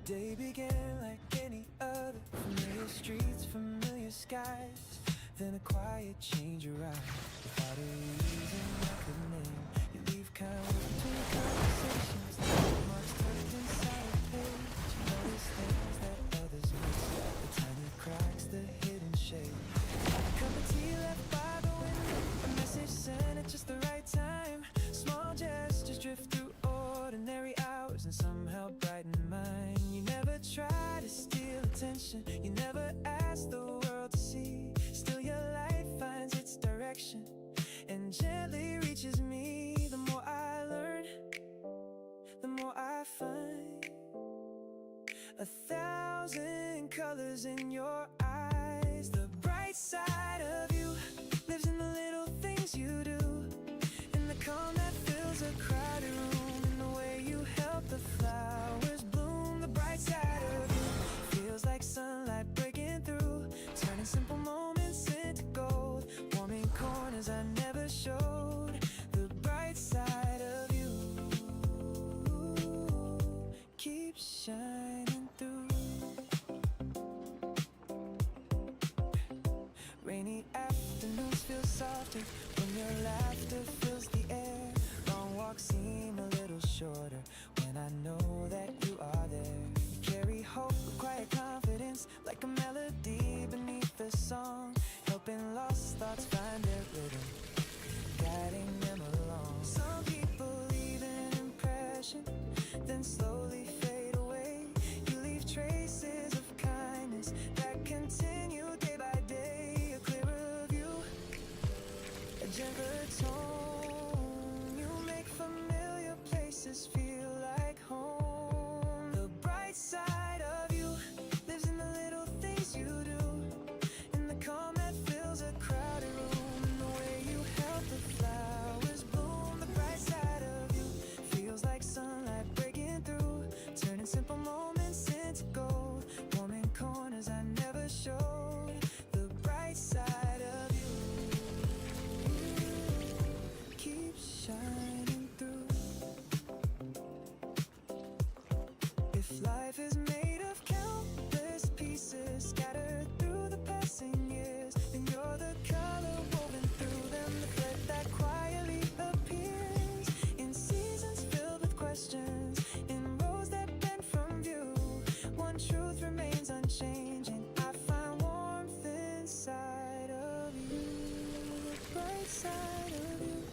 day began like any other. Familiar streets, familiar skies. Then a quiet change arrived. Without a reason I could name. You leave kind of between conversations. Marks tucked inside a page. You notice things that others miss. The tiny cracks, the hidden shade. A cup of tea left by the window. A message sent at just the right time. Small gestures drift through ordinary hours and somehow brighten mine. You never try to steal attention. You never ask the world to see. Still your life finds its direction and gently reaches me. The more I learn, the more I find 1,000 colors in your eyes. The bright side of you lives in the little things you do, in the calm that fills a crowded room, in the way you help the flowers bloom. The bright side of you feels like sunlight breaking through, turning simple moments into gold, warming corners I never showed. The bright side of you keeps shining through. Rainy afternoons feel softer when your laughter fills the air. Long walks seem a little shorter when I know that you are there. You carry hope with quiet confidence, like a melody beneath the song, helping lost thoughts find their rhythm, guiding them along. Some people leave an impression, then slowly fade away. You leave traces of kindness that continue day by day. A clearer view, a gentler tone. You make familiar places feel like home. The bright side of you lives in the little things you do, in the calm that fills a crowded room, in the way you help the flowers bloom. The bright side of you feels like sunlight breaking through, turning simple moments into gold, warming corners I never showed. The bright side of you keeps shining through. If life is made of countless pieces scattered through the passing years, then you're the color woven through them, the thread that quietly appears in seasons filled with questions, in roads that bend from view. One truth remains unchanging. I find warmth inside of you. The bright side of you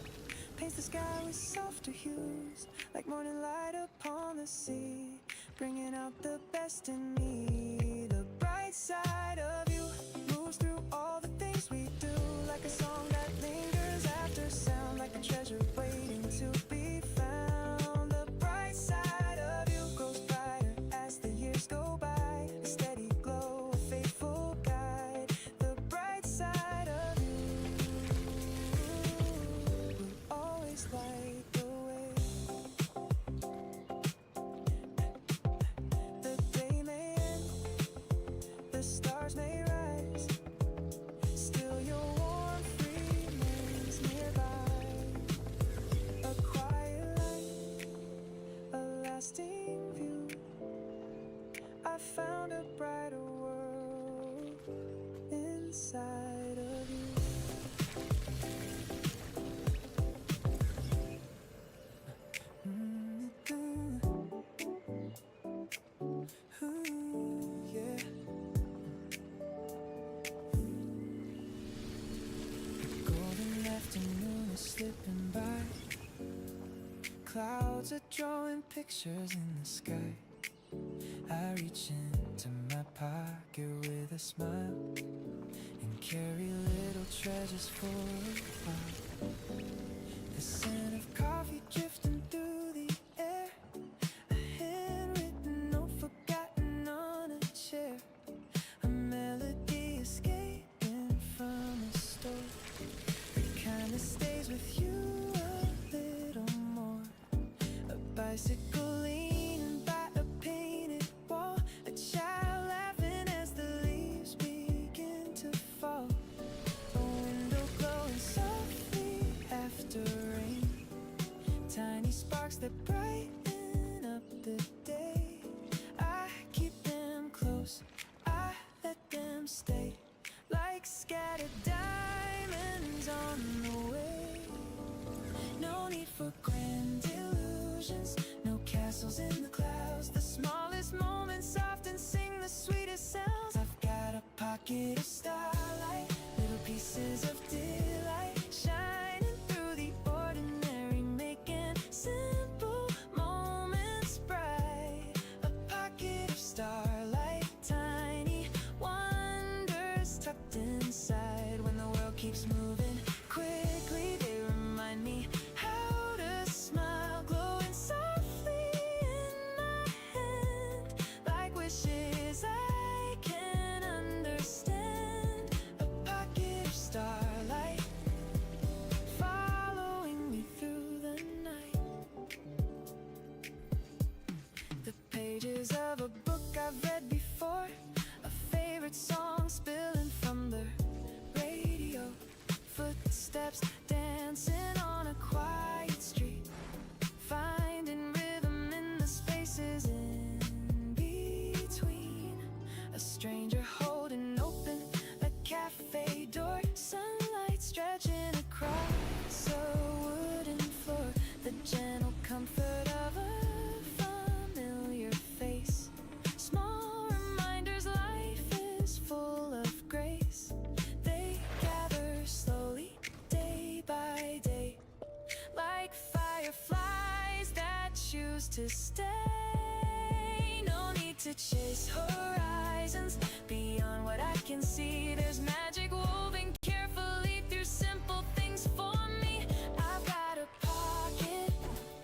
paints the sky with softer hues, like morning light upon the sea, bringing out the best in me. The bright side of you moves through all the things we do, like a song that lingers after sound, like a treasure waiting to be found. The bright side of you grows brighter as the years go by, a steady glow, a faithful guide. The bright side of you will always light the way. The day may end, the stars may rise, still your warmth remains nearby. A quiet light, a lasting view. I found a brighter world inside of you. Ooh, yeah. The golden afternoon is slipping by. Clouds are drawing pictures in the sky. I reach into my pocket with a smile and carry little treasures for a while. The scent of coffee drifting through the air, a handwritten note forgotten on a chair, a melody escaping from a store, the kind that stays with you a little more. A bicycle leaning by a painted wall, a child laughing as the leaves begin to fall, a window glowing softly after rain, tiny sparks that brighten up the day. I to stay. No need to chase horizons beyond what I can see. There's magic woven carefully through simple things for me. I've got a pocket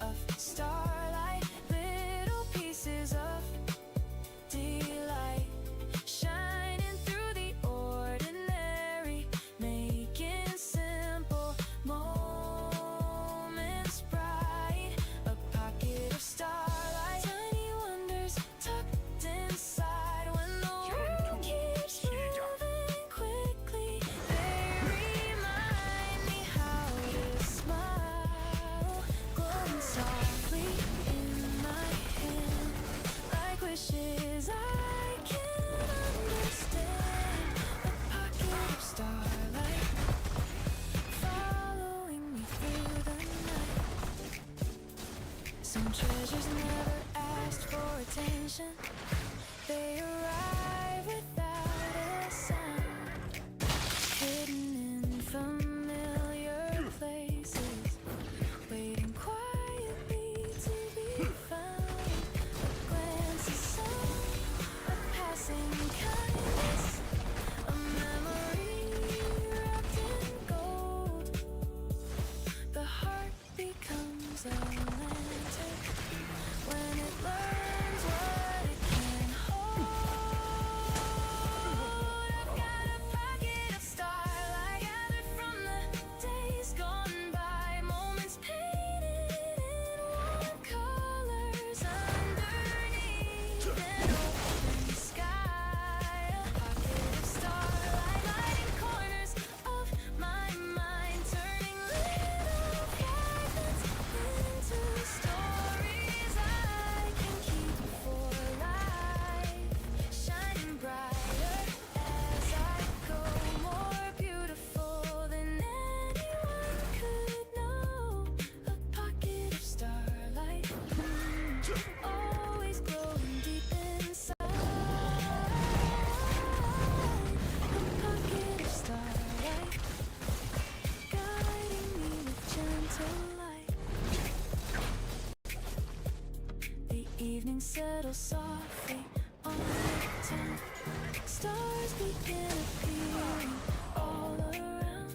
of starlight, little pieces of delight, shining through the ordinary, making simple moments bright. A pocket of starlight, tiny wonders tucked inside. When the world keeps moving quickly, they remind me how to smile, glowing softly in my hand, like wishes I can understand. A pocket of starlight, following me through the night. Some treasures never asked for attention. They arrive without a sound, hidden in familiar places, waiting quietly to be found. A glance, a song, a passing kindness, a memory wrapped in gold. The heart becomes a lantern when it learns what it can hold. I've got a pocket of starlight gathered from the days gone by, moments painted in warm colors underneath an open sky. A pocket of starlight lighting corners of my mind, turning little fragments into stories I can keep for life, shining brighter as I go, more beautiful than anyone could know. A pocket of starlight, always glowing deep inside. A pocket of starlight, guiding me with gentle light. The evening settles softly on the town. Stars begin appearing all around.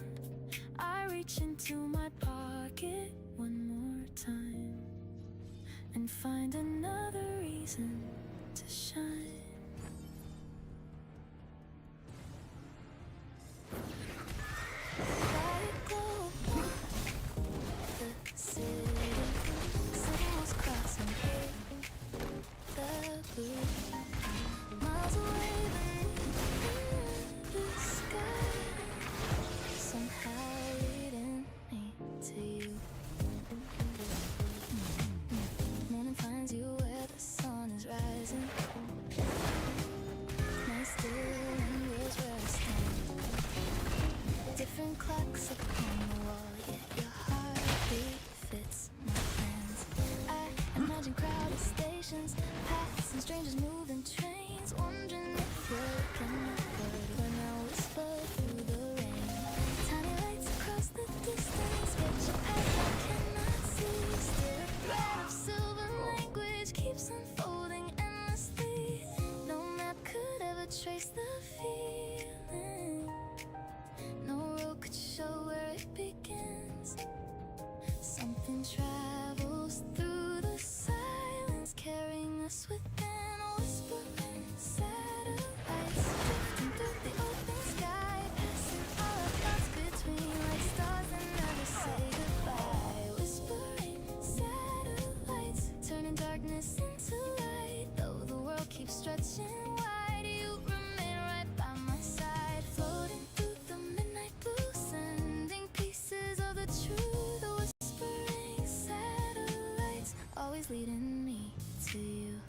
I reach into my pocket one more time and find another reason to shine. Let it glow upon the city, signals crossing the blue, miles away beneath the sky, somehow leading me to you. Morning finds you where the sun is rising, night still lingers where I stand. Different clocks upon the wall, yet your heartbeat fits my plans. I imagine crowded stations, paths and strangers moving trains, wondering if you're looking upward when I whisper through the rain. Tiny lights across the distance, get your path I cannot see. Still a thread of silver language keeps unfolding endlessly. No map could ever trace the feeling. No road could show where it begins. Something travels through the silence, carrying us within, whispering satellites, drifting through the open sky, passing all our thoughts between, like stars that never say goodbye. Whispering satellites, turning darkness into light. Though the world keeps stretching wide, you remain right by my side, floating through the midnight blue, sending pieces of the truth. The whispering satellites, always leading me to you.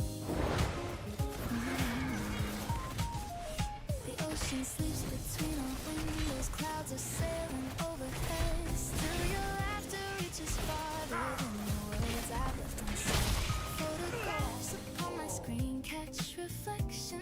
The ocean sleeps between our windows, clouds are sailing overhead. Still your laughter reaches farther than the words I've left unsaid. Photographs upon my screen catch reflections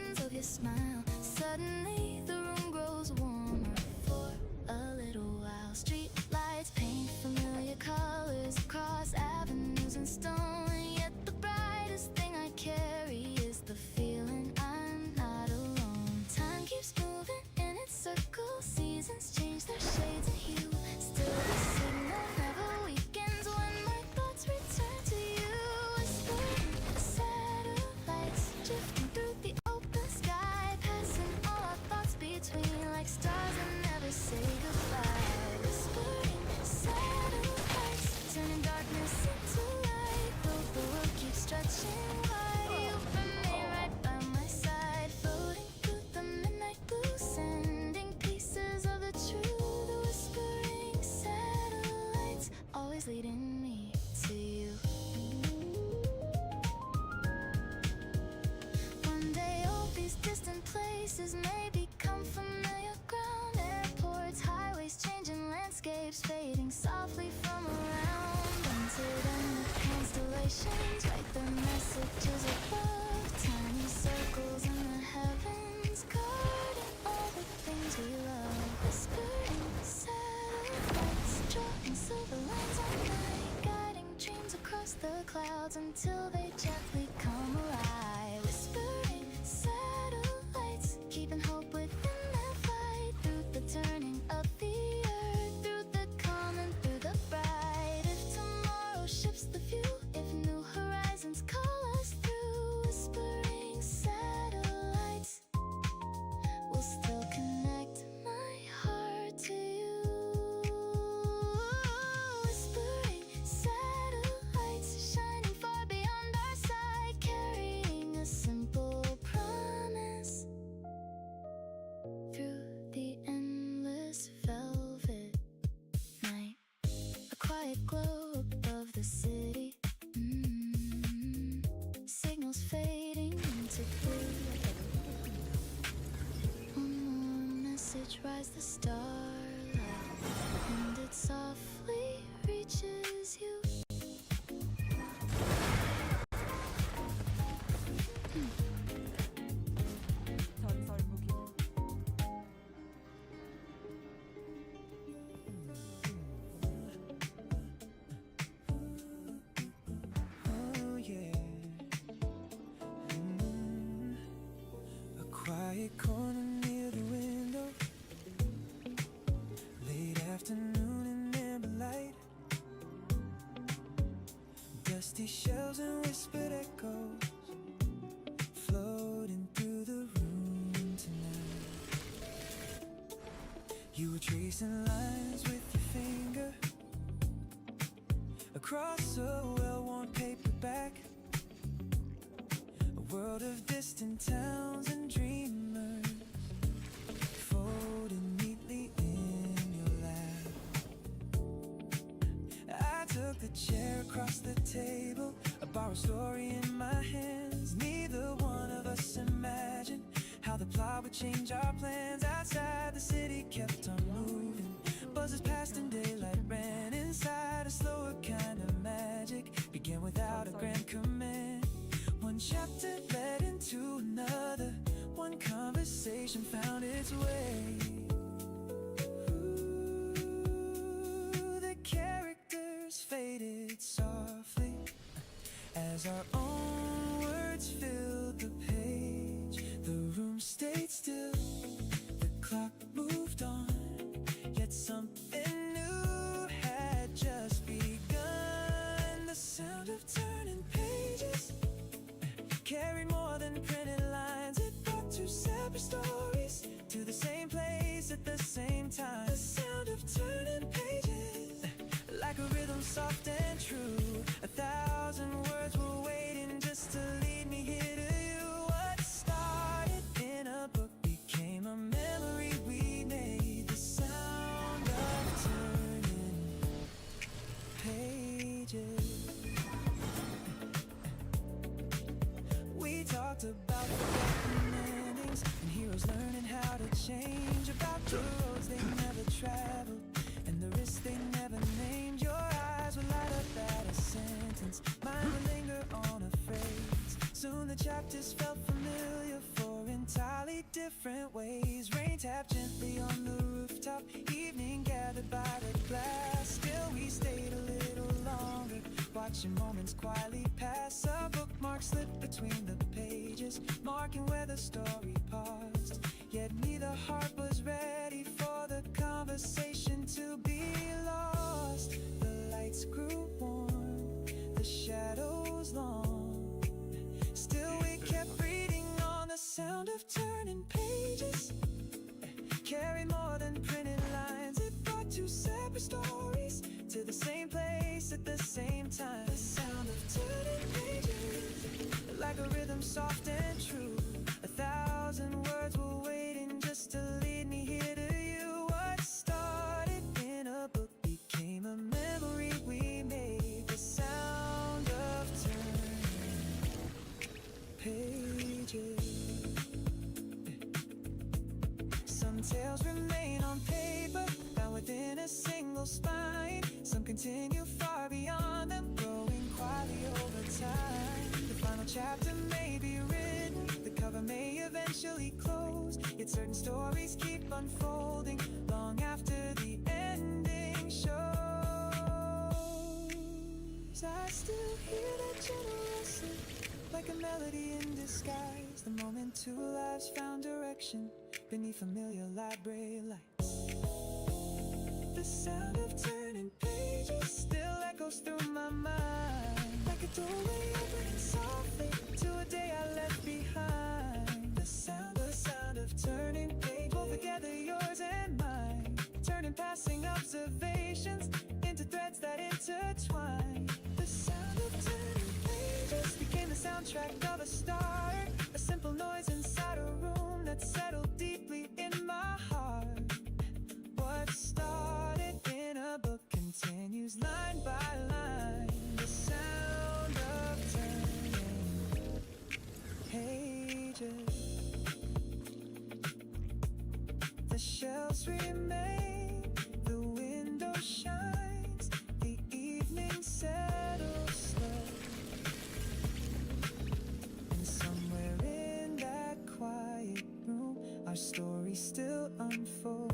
Stretches above, tiny circles in the heavens, guarding all the things we love. Whispering satellites, drawing silver lines at night, guiding dreams across the clouds until they gently come alive. Whispering satellites, keeping hope within their flight, through the turning of the earth, through the calm and through the bright. If tomorrow shifts the view, if new horizons call us through, whispering satellites will still connect my heart to you. Whispering satellites shining far beyond our sight, carrying a simple promise through the endless velvet night. A quiet glow above the city, signals fading into blue. One more message, rise the starlight, and it softly reaches you. 전설 무기 Oh yeah. A quiet corner near the window, late afternoon in amber light, dusty shelves and whispered echoes floating through the room tonight. You were tracing lines with your finger across a well-worn paperback, a world of distant towns and dreamers folded neatly in your lap. I took the chair across the table, a borrowed story in my hands. Neither one of us imagined how the plot would change our plans. Outside the city kept on moving, buzzes passed and daylight ran inside. A slower kind of magic began without a grand command. One chapter led into another, one conversation found its way. Ooh, the characters faded softly as our own words filled the page. The room stayed still, the clock moved on, yet something new had just begun. The sound of turning pages carried more than printed lines. It brought two separate stories to the same place at the same time. The sound of turning pages, like a rhythm soft and true. 1,000 words were waiting just to lead me here to you. What started in a book became a memory we made. The sound of turning pages. We talked about forgotten endings and heroes learning how to change, about the roads they never traveled and the risks they never named. Your eyes would light up at a sentence, mine would linger on a phrase. Soon the chapters felt familiar for entirely different ways. Rain tapped gently on the rooftop, evening gathered by the glass. Still we stayed a little longer, watching moments quietly pass. A bookmark slipped between the pages, marking where the story paused. Yet neither heart was ready for the conversation to be lost. The lights grew warm, the shadows long. Still we kept reading on. The sound of turning pages carried more than printed lines. It brought two separate stories to the same place at the same time. The sound of turning pages, like a rhythm soft and true. 1,000 words were waiting just to lead me here to you. What started in a book became a memory we made. The sound of turning pages. Some tales remain on paper, bound within a single spine. Some continue far beyond them, growing quietly over time. The final chapter may be written, the cover may eventually close, yet certain stories keep unfolding long after the ending shows. I still hear that gentle rustling, like a melody in disguise, the moment two lives found direction beneath familiar library lights. The sound of turning pages still echoes through my mind, like a doorway opening softly to a day I left behind. The sound of turning pages, pull together yours and mine, turning passing observations into threads that intertwine. The sound of turning pages became the soundtrack of a start, a simple noise inside a room that settled deeply in my heart. What started in a book continues line by line. The sound of turning pages. The shelves remain, the window shines, the evening settles slow. And somewhere in that quiet room, our story still unfolds.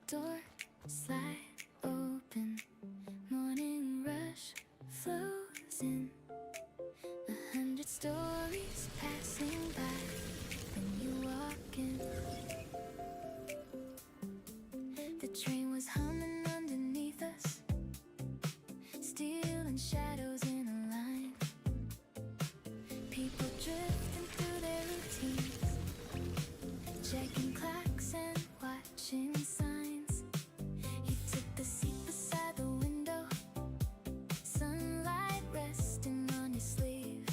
Door slide open, morning rush flows in. 100 stories passing by, then you walk in. The train was humming underneath us, steel and shadows in a line. People drifting through their routines, checking clocks and watching signs. He took the seat beside the window, sunlight resting on his sleeve.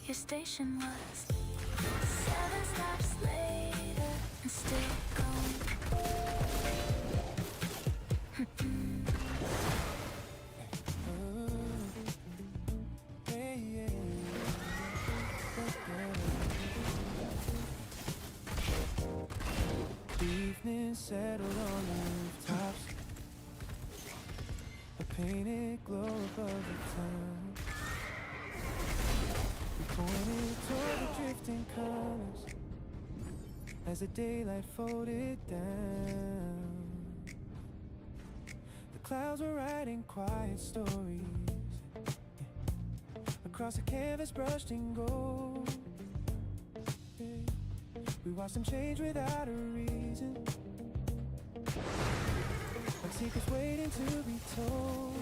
your station was. 7 stops later and still going. Evening settled on the rooftops, a painted glow above the town. We pointed toward the drifting colors as the daylight folded down. The clouds were writing quiet stories across a canvas brushed in gold. We watched them change without a reason, like secrets waiting to be told.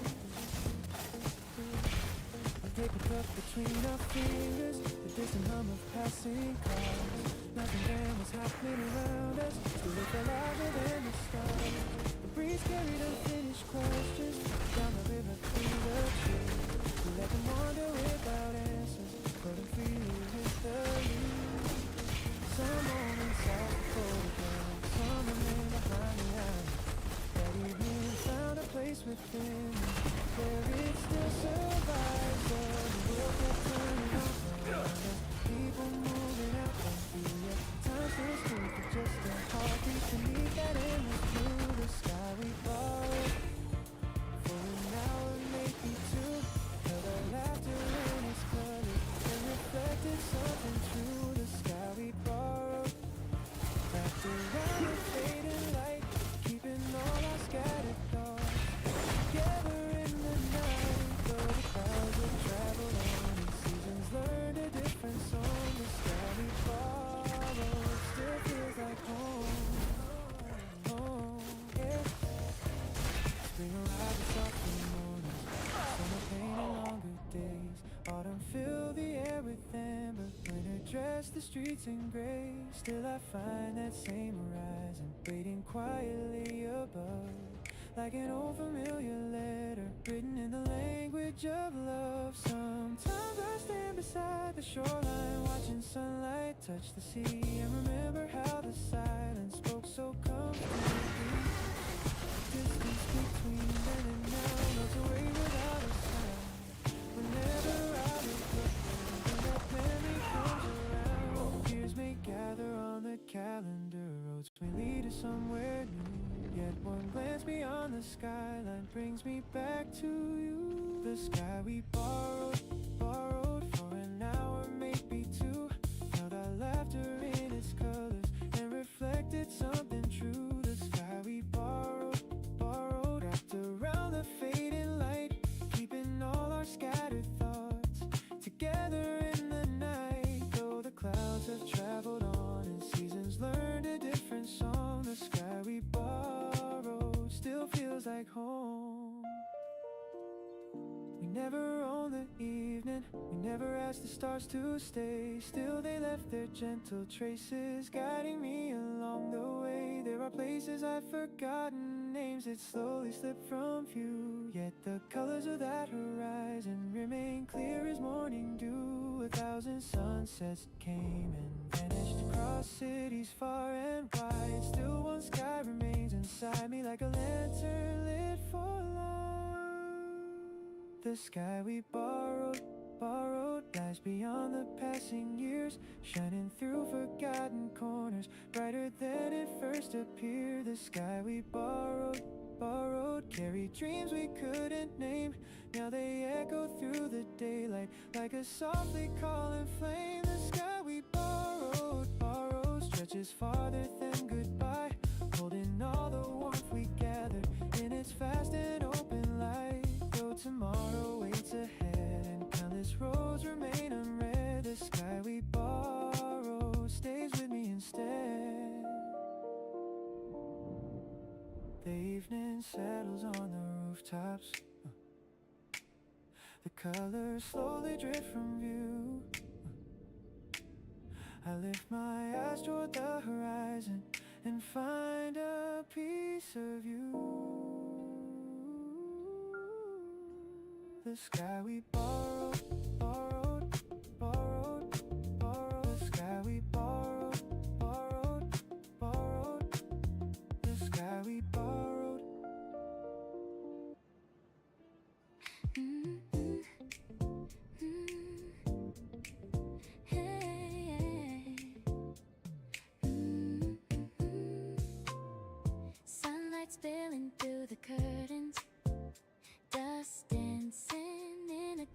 A paper cup between our fingers, the distant hum of passing cars. Nothing grand was happening around us, still it felt larger than the stars. The breeze carried unfinished questions down the river through the trees. We let them wander without answers, but I'm freely with the leaves. Some moments out before the dawn, some remain behind the eyes. That evening found a place within me, where it still survives. The world kept turning around us, people moving out from fear. Time still stood for just a heartbeat beneath that endless blue. The sky we borrowed for an hour, maybe two. Held our laughter in its colors and reflected something true. The sky we borrowed, wrapped around the fading light, keeping all our scattered thoughts together in the night. Though the clouds have traveled on and seasons learned a different song, the sky we borrowed still feels like home. Home, yeah. Spring arrived with softer mornings, summer painted longer days. Autumn filled the air with amber, winter dressed the streets in gray. Still I find that same horizon waiting quietly above, like an old familiar letter written in the language of love. Sometimes I stand beside the shoreline, watching sunlight touch the sea, and remember how the silence spoke so comfortably. Distance between then and now melts away without a sound. Whenever I look up and that memory comes around, years may gather on the calendar, roads may lead us somewhere new. Yet one glance beyond the skyline brings me back to you. The sky we borrowed, borrowed for an hour, maybe two. Held our laughter in its colors and reflected something true. The sky we borrowed, borrowed, wrapped around the fading light, keeping all our scattered thoughts together in the night. Though the clouds have traveled on and seasons learned a different song, the sky we borrowed still feels like home. We never owned the evening, we never asked the stars to stay. Still they left their gentle traces, guiding me along the way. There are places I've forgotten, names that slowly slip from view, yet the colors of that horizon remain clear as morning dew. 1,000 sunsets came and vanished across cities far and wide. Still one sky remains inside me, like a lantern lit for life. The sky we borrowed, borrowed, lies beyond the passing years, shining through forgotten corners, brighter than it first appeared. The sky we borrowed, borrowed, carried dreams we couldn't name. Now they echo through the daylight like a softly calling flame. The sky we borrowed, borrowed, stretches farther than goodbye, holding all the warmth we gathered in its vast and open light. Though tomorrow waits ahead and countless roads remain unread, the sky we borrow stays with me instead. The evening settles on the rooftops, the colors slowly drift from view. I lift my eyes toward the horizon and find a piece of you. The sky we borrowed, borrowed, borrowed,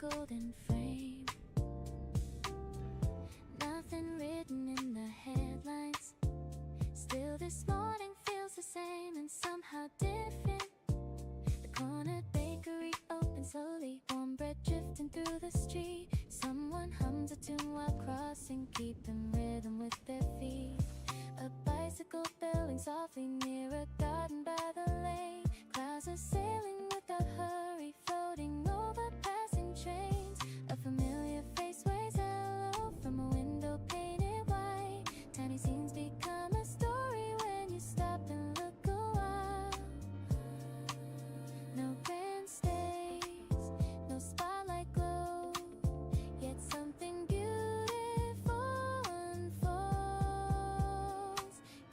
golden frame. Nothing written in the headlines. Still this morning feels the same and somehow different. The corner bakery opens slowly, warm bread drifting through the street. Someone hums a tune while crossing, keeping rhythm with their feet. A bicycle bellowing softly near a garden by the lake. Clouds are sailing without hurry, floating over passing trains. A familiar face waves hello from a window painted white. Tiny scenes become a story when you stop and look a while. No grand stage, no spotlight glow, yet something beautiful unfolds.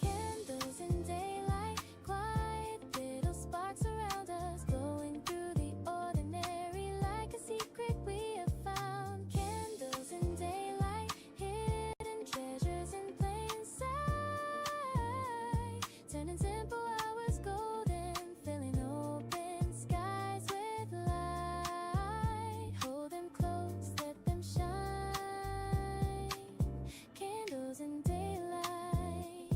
Candles in daylight, quiet little sparks around us, glowing through the ordinary like a secret we have found. Candles in daylight, hidden treasures in plain sight, turning simple hours golden, filling open skies with light. Hold them close, let them shine. Candles in daylight.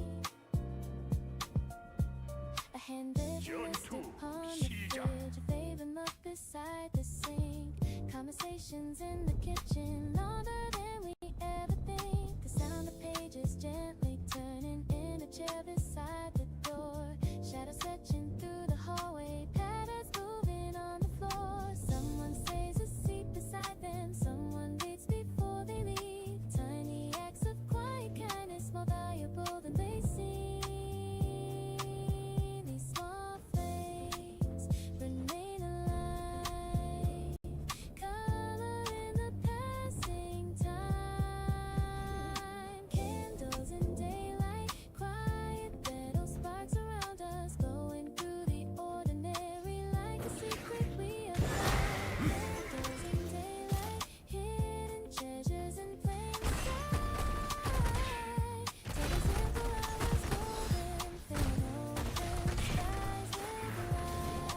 A hand lifted upon the fridge, a favorite mug beside the sink. Conversations in the kitchen, longer than we ever think. The sound of pages gently turning in a chair beside the door. Shadows stretching through the hallway, patterns moving on the floor. Someone saves a seat beside them, someone reads before they leave. Tiny acts of quiet kindness, more valuable than they seem. These small flames remain alive, color in the passing time. Candles in daylight, quiet little sparks around us, glowing through the ordinary like a secret we have found. Candles in daylight, hidden treasures in plain sight, turning simple hours golden, filling open skies with light.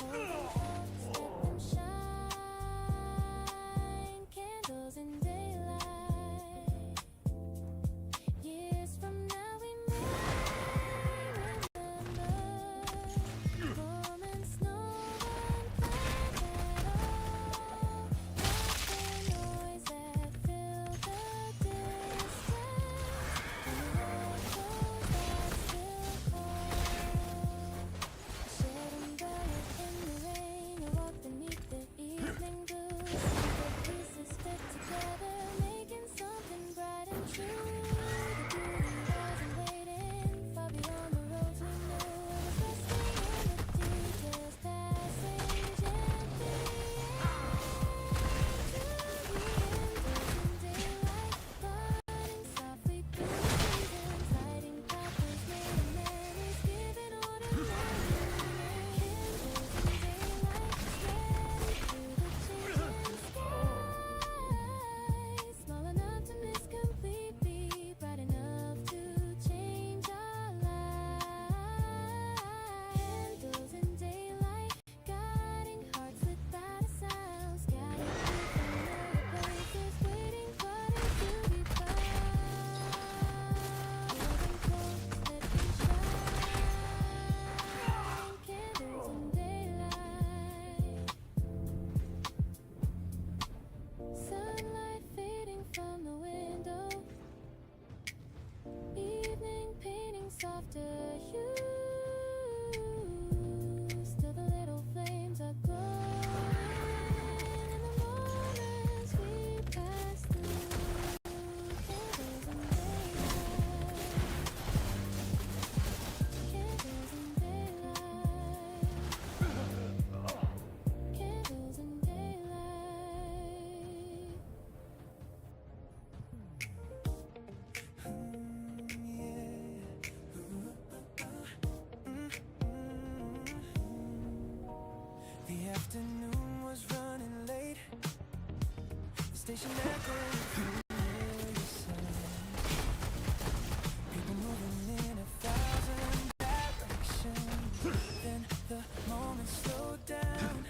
Hold them close, let them shine. Candles in daylight. Years from now we may remember moments no one planned at all. Like the noise that filled the distance, and the echoes that still call. A shared umbrella in the rain, a walk beneath the evening blue. Simple pieces fit together, making something bright and true. The beauty wasn't waiting far beyond the roads we knew. It was resting in the details, passing gently into the daylight, running softly through the seasons, lighting pathways made of memories, giving order memory. Candles in daylight, steady through the changing skies, small enough to miss completely, bright enough to change our lives. Candles in daylight, guiding hearts without a sound, scattered through familiar places, waiting for them to be found. Hold them close, let them shine. Candles in daylight. Sunlight fading from the window, evening painting softer hues. Still the little flames are glowing in the moments we pass through. Candles in daylight. Candles in daylight. Candles in daylight. The afternoon was running late. The station echoing familiar sounds. People moving in 1,000 directions. Then the moment slowed down.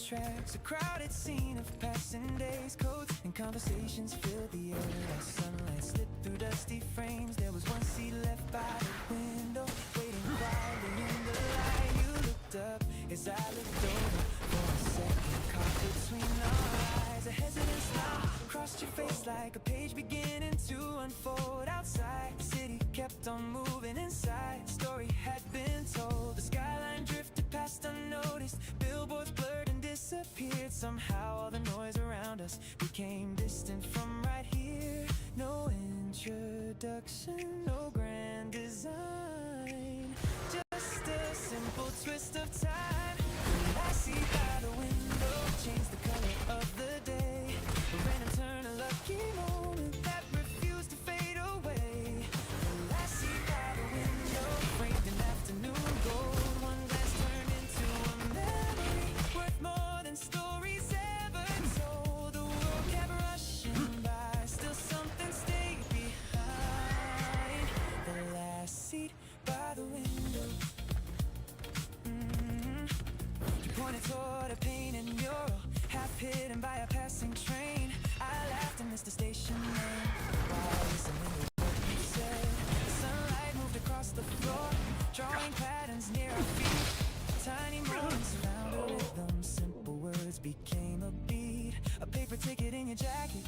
tracks, a crowded scene of passing days, codes and conversations filled the air. As sunlight slipped through dusty frames, there was one seat left by the window, waiting quietly in the light. You looked up as I looked over for a second, caught between our eyes. A hesitant smile crossed your face like a page beginning to unfold. Outside, the city kept on moving inside. The story had been told. The skyline drifted past unnoticed. Billboards blurred and disappeared. Somehow all the noise around us became distant from right here. No introduction, no grand design, just a simple twist of time. The last seat by the window changed the color of the day. A random turn, a lucky moment that refused to fade away. The last seat by the window framed in afternoon gold. One glance turned into a memory worth more than stories ever told. The world kept rushing by, still something stayed behind. The last seat by the window. You pointed toward a painted mural, half hidden by a passing train. I laughed and missed the station name while listening to what you said. The sunlight moved across the floor, drawing patterns near our feet. Tiny moments found a rhythm, simple words became a beat. A paper ticket in your jacket,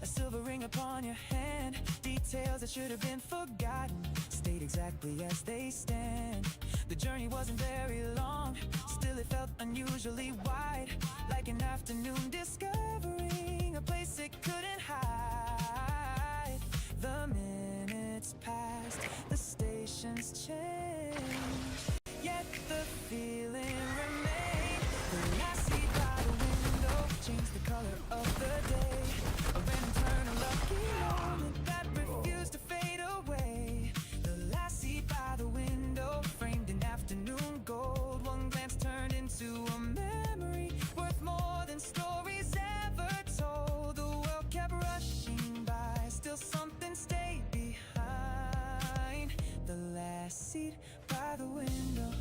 a silver ring upon your hand. Details that should have been forgotten stayed exactly as they stand. The journey wasn't very long, still it felt unusually wide, like an afternoon discovering a place it couldn't hide. The minutes passed, the stations changed, yet the feeling remained. The last seat by the window changed the color of the day. A random turn, a lucky moment that refused to fade away. The last seat by the window framed in afternoon gold. One glance turned into a memory worth more than stories ever told. The world kept rushing by, still something stayed behind. The last seat by the window.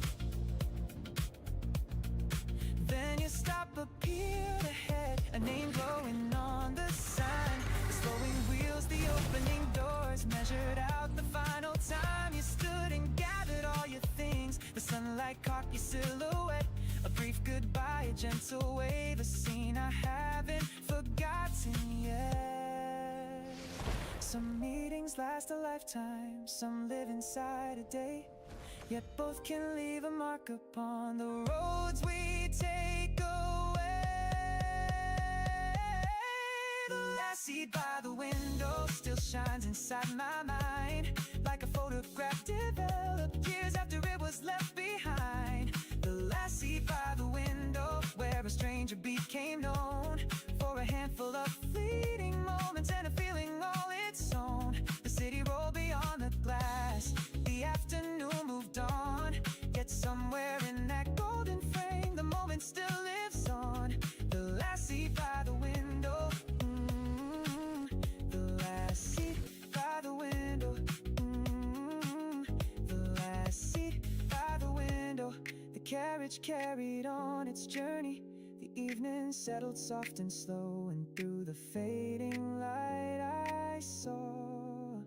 Then your stop appeared ahead, a name glowing on the sign. The slowing wheels, the opening doors measured out the final time. You stood and gathered all your things. The sunlight caught your silhouette. A brief goodbye, a gentle wave, a scene I haven't forgotten yet. Some meetings last a lifetime, some live inside a day. Yet both can leave a mark upon the roads we take away. The last seat by the window still shines inside my mind, like a photograph developed years after it was left behind. The last seat by the window, where a stranger became known for a handful of fleeting moments and a feeling all its own. The city rolled beyond the glass, the afternoon moved on, yet somewhere in that golden frame the moment still lives on. The last seat by the window, the last seat by the window, the last seat by the window. The carriage carried on its journey. The evening settled soft and slow, and through the fading light I saw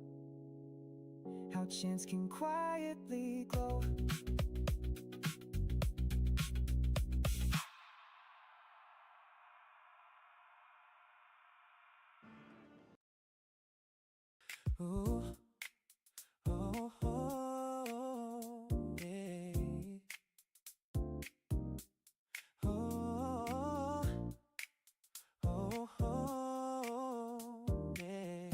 how chance can quietly glow. Ooh, oh, oh, yeah. Oh, oh, oh, yeah.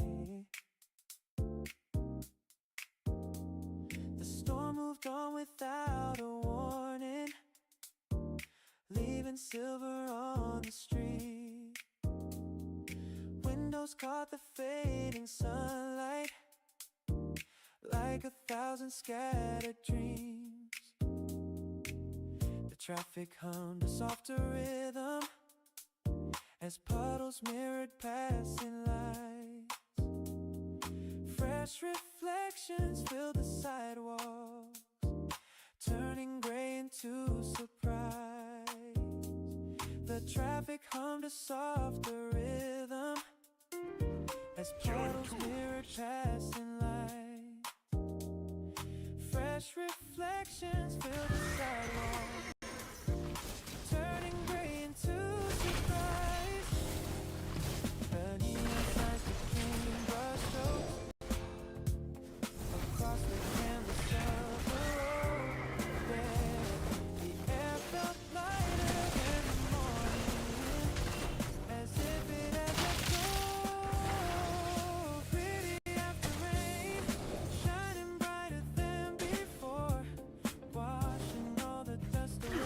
The storm moved on without a warning, leaving silver on the street. Windows caught the fading sunlight, like 1,000 scattered dreams. The traffic hummed a softer rhythm as puddles mirrored passing lights. Fresh reflections filled the sidewalks, turning gray into surprise. The traffic hummed a softer rhythm as puddles mirrored passing light. Fresh reflections filled the sidewalk, turning gray into surprise. The neon signs became brushstrokes across the canvas of the road. Yeah, the air felt lighter than the morning, as if it had let go. Pretty after rain, shining brighter than before, washing all the dust away.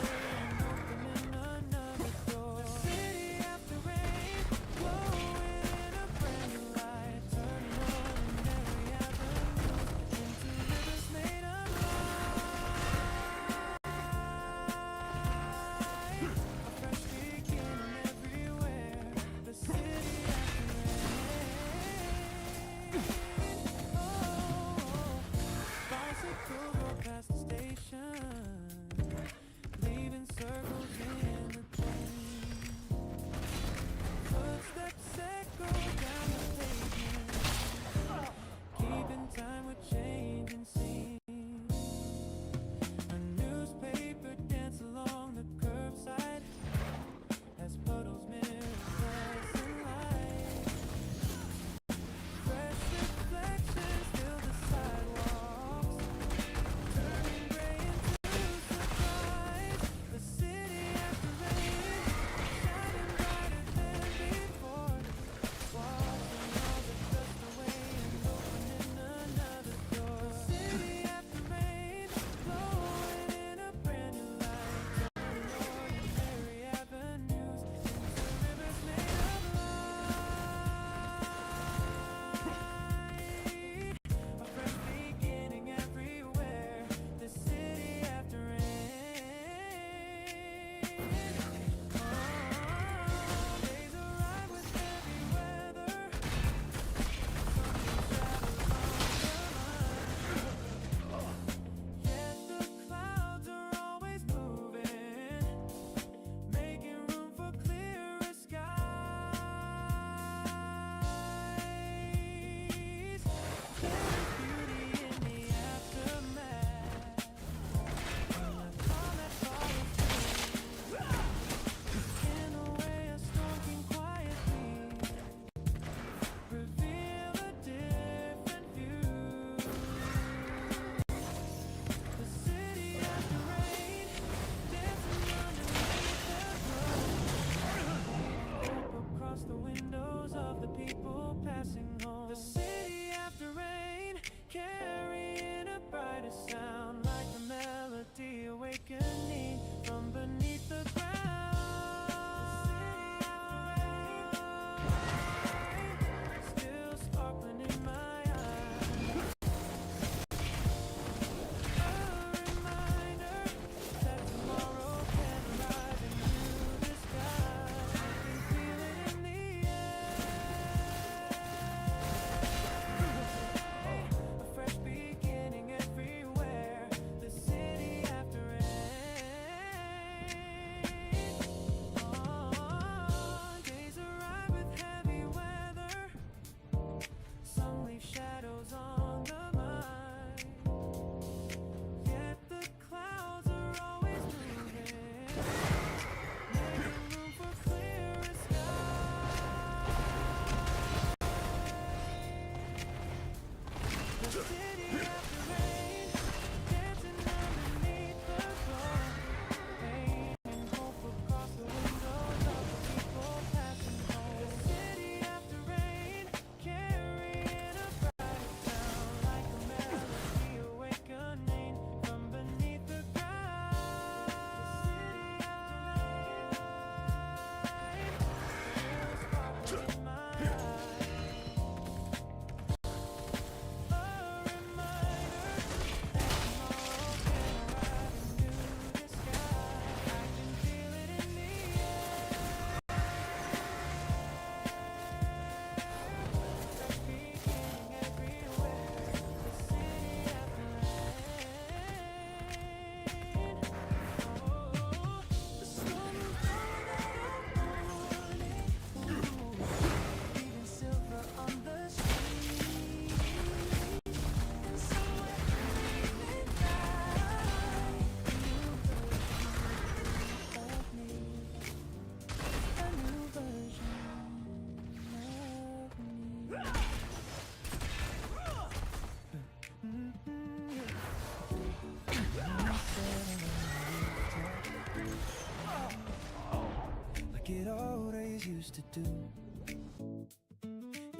it always used to do.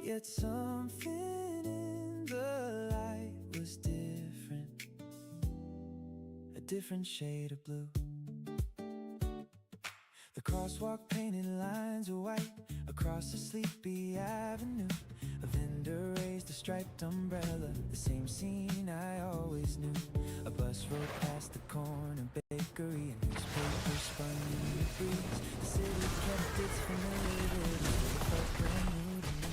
Yet something in the light was different, a different shade of blue. The crosswalk painted lines are white across a sleepy avenue. A vendor raised a striped umbrella, the same scene I always knew. A bus rode past the corner bakery, and newspapers spun in the breeze. The city kept its familiar rhythm, it felt brand new to me.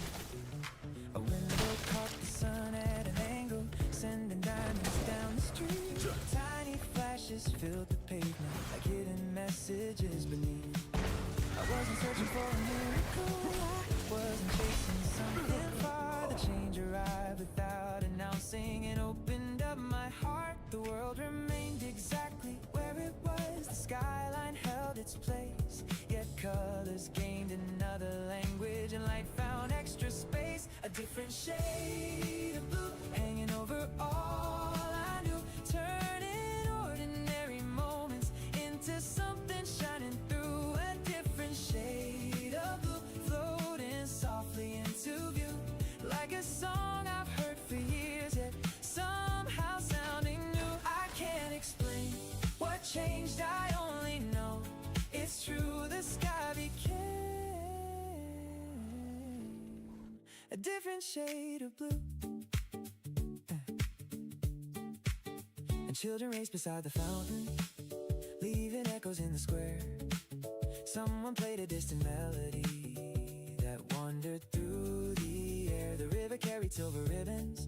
A window caught the sun at an angle, sending diamonds down the street. Tiny flashes filled the pavement like hidden messages beneath. I wasn't searching for a miracle, I wasn't chasing something far. The change arrived without announcing and opened up my heart. The world remained exactly where it was. The skyline held its place, yet colors gained another language, and light found extra space. A different shade of blue hanging over all I knew, turning ordinary moments into something shining through. A different shade of blue floating softly into view, like a song I've heard for years, yet somehow sounding new. I can't explain what changed, I only know it's true. The sky became a different shade of blue. And children raced beside the fountain, leaving echoes in the square. Someone played a distant melody that wandered through the air. The river carried silver ribbons,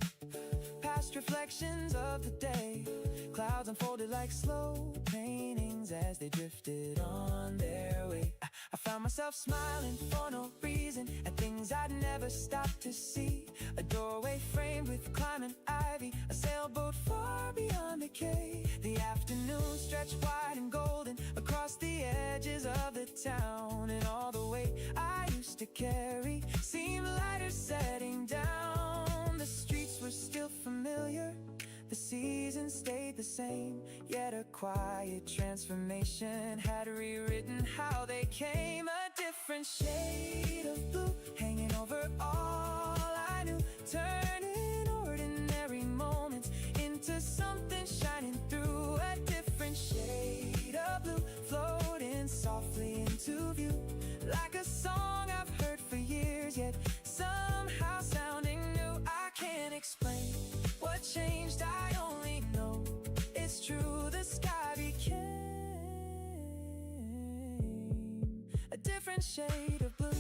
past reflections of the day. Clouds unfolded like slow paintings as they drifted on their way. I found myself smiling for no reason at things I'd never stopped to see. A doorway framed with climbing ivy, a sailboat far beyond the quay. The afternoon stretched wide and golden across the edges of the town, and all the weight I used to carry seemed lighter setting down. The streets were still familiar, the seasons stayed the same, yet a quiet transformation had rewritten how they came. A different shade of blue hanging over all I knew, turning ordinary moments into something shining through. A different shade of blue floating softly into view, like a song I've heard for years, yet somehow sounding new. I can't explain what changed, I only know it's true. The sky became a different shade of blue.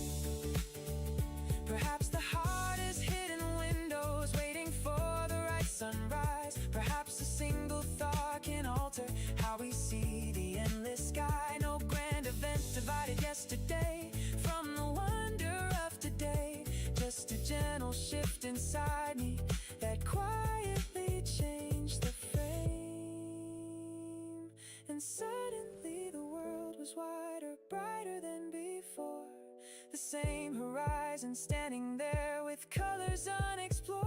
Perhaps the heart is hidden windows waiting for the right sunrise. Perhaps a single thought can alter how we see the endless sky. No grand event divided yesterday from the wonder of today, just a gentle shift inside me that quietly changed the frame. And suddenly the world was wider, brighter than before. The same horizon standing there with colors unexplored.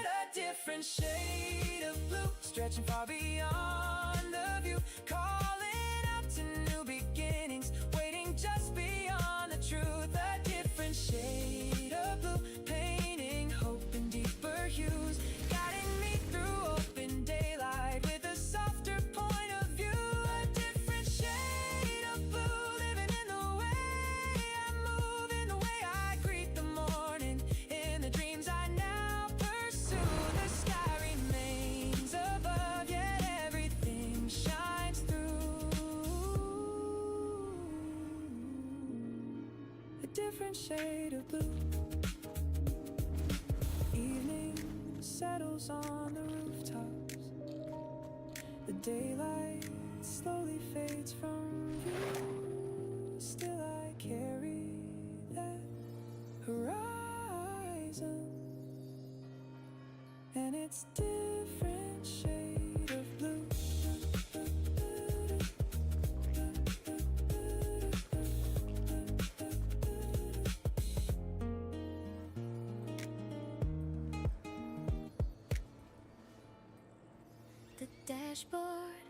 A different shade of blue stretching far beyond the view, calling out to new beginnings, waiting just beyond the truth. A different shade of blue painting hope in deeper hues, guiding me through open daylight with a softer point of view. A different shade of blue living in the way I move, in the way I greet the morning, in the dreams I now pursue. The sky remains above, yet everything shines through. A different shade of blue. Evening settles on the rooftops, the daylight slowly fades from view. Still I carry that horizon, and it's different shade of blue. The dashboard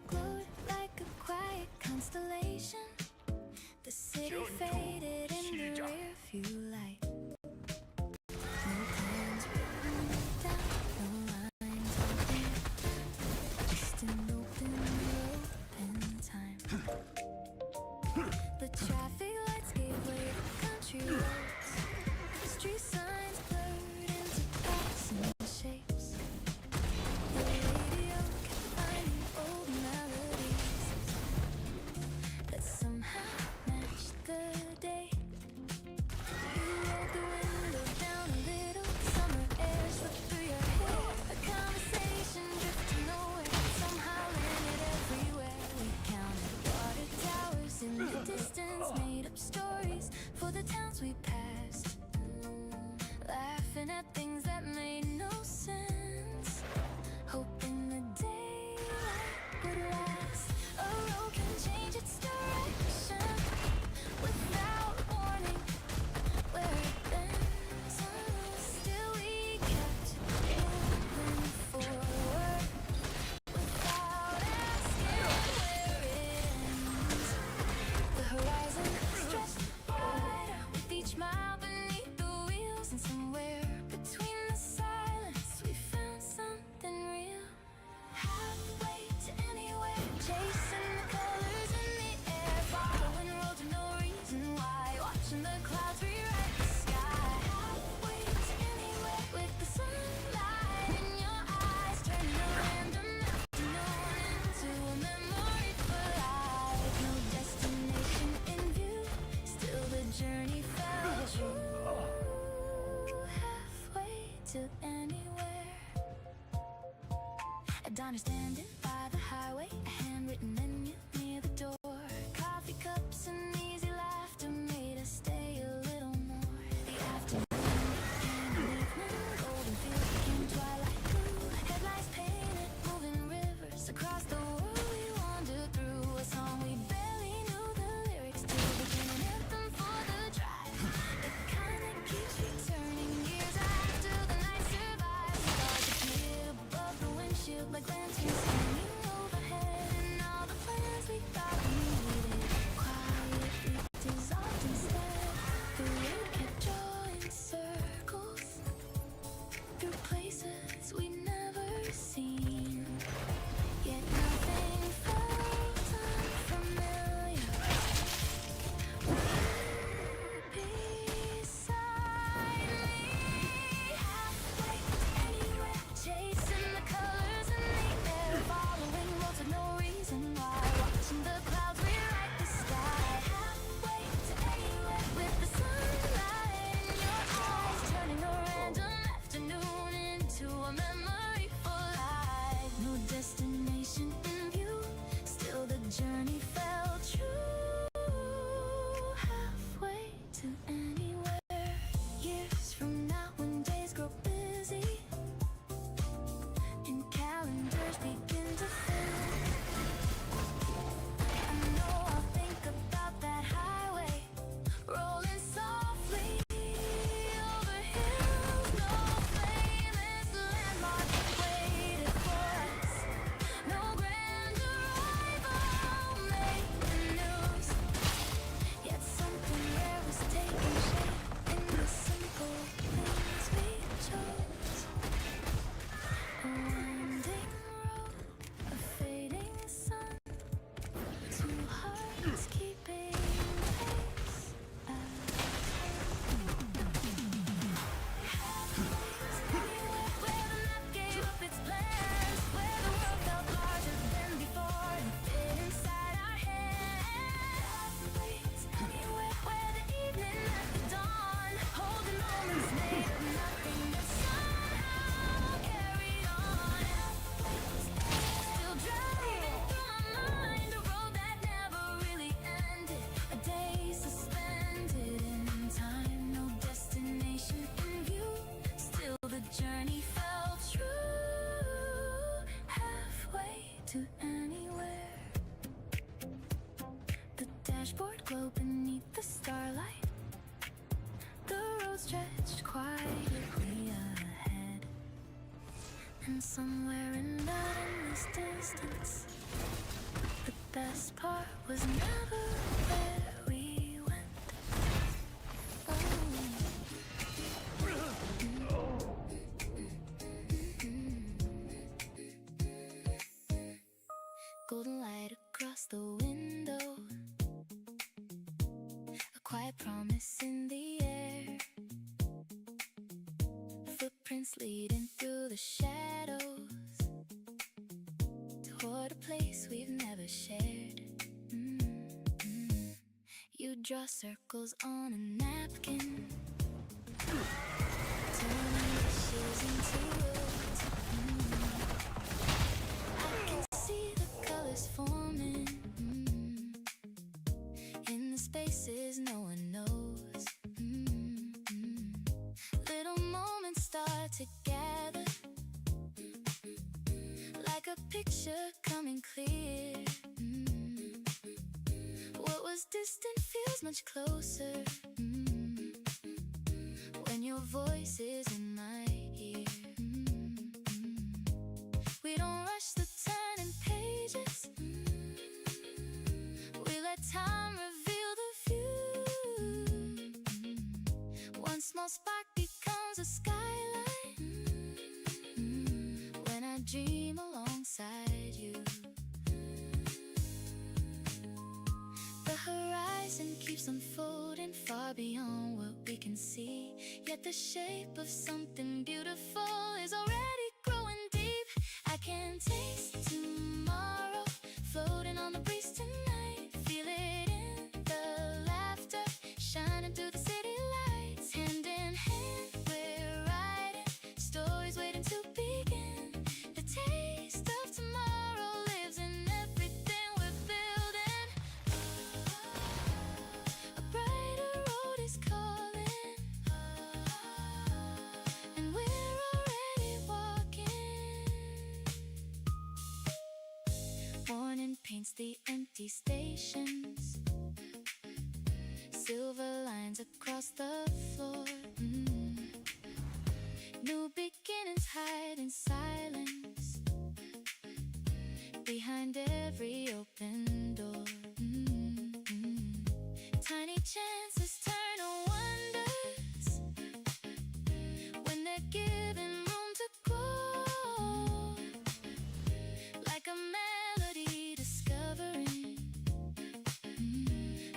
glowed like a quiet constellation. The traffic lights gave way to country roads. Street signs blurred into passing shapes. The radio kept finding old melodies that somehow matched the day. You rolled the window down a little, summer air swept through your hair. A conversation drifting nowhere, somehow landed everywhere. We counted water towers in the distance, made up stories for the towns we passed, laughing at things that made no sense, hoping the daylight would last. A road can change its direction without warning where it bends. Still we kept moving forward without asking where it ends. The horizon stretched wider with each mile beneath the wheels, and somewhere between the silence we found something real. Halfway to anywhere, chasing the colors in the air, following roads with no reason why, watching the clouds rewrite the sky. Halfway to anywhere, with the sunlight in your eyes, turning a random afternoon into a memory for life. No destination in view, still the journey felt true. Halfway to anywhere. A diner standing by the highway, a handwritten menu near the door. Coffee cups and easy laughter made us stay a little more. The afternoon became an evening, golden fields became twilight blue. Headlights painted moving rivers across the world we wandered through. A song we barely knew the lyrics to, became an anthem for the drive. It kinda keeps returning years after the night survives. Stars appear above the windshield like lanterns hanging overhead, and all the plans we thought we needed quietly dissolved instead. The road kept drawing circles through places we'd never seen, yet nothing felt unfamiliar. Beside me, halfway to anywhere, chasing the colors in the air, following roads with no reason why, watching the clouds rewrite the sky. Halfway to anywhere, with the sunlight in your eyes, turning a random afternoon into a memory for life. No destination in view, still the journey felt true. Halfway to anywhere. Years from now, when days grow busy and calendars begin to fill, I know I'll think about that highway rolling softly over hills. No famous landmark waited for us, no grand arrival made the news, yet something rare was taking shape in the simple things we chose. A winding road, a fading sun, two hearts keeping pace. Anywhere where the map gave up its plans, where the world felt larger than before and fit inside our hands. Anywhere where the evening met the dawn, holding moments made of nothing but somehow carried on. Still driving through my mind, a road that never really ended, a day suspended in time, no destination in view, still the journey felt true. Halfway to anywhere. The dashboard glowed beneath the starlight, the road stretched quietly ahead, and somewhere in that endless distance, the best part was never where we went. Golden light across the window. window, a quiet promise in the air, footprints leading through the shadows toward a place we've never shared. You draw circles on a napkin, turning wishes into words. I can see the colors forming in the spaces no one knows. Little moments start to gather, like a picture coming clear. What was distant feels much closer when your voice is in my ear. We don't rush the turning pages, we let time reveal the view. One small spark becomes a skyline when I dream alongside you. The horizon keeps unfolding far beyond what we can see, yet the shape of something beautiful is already growing deep. I can taste tomorrow floating on the breeze tonight, feel it in the laughter shining through the city lights. Hand in hand we're writing stories waiting to begin. The taste of tomorrow lives in everything we're building. A brighter road is calling, and we're already walking. Morning paints the empty stations, silver lines across the floor. New beginnings hide in silence behind every open door. Tiny chances turn to wonders when they're given room to grow, like a melody discovering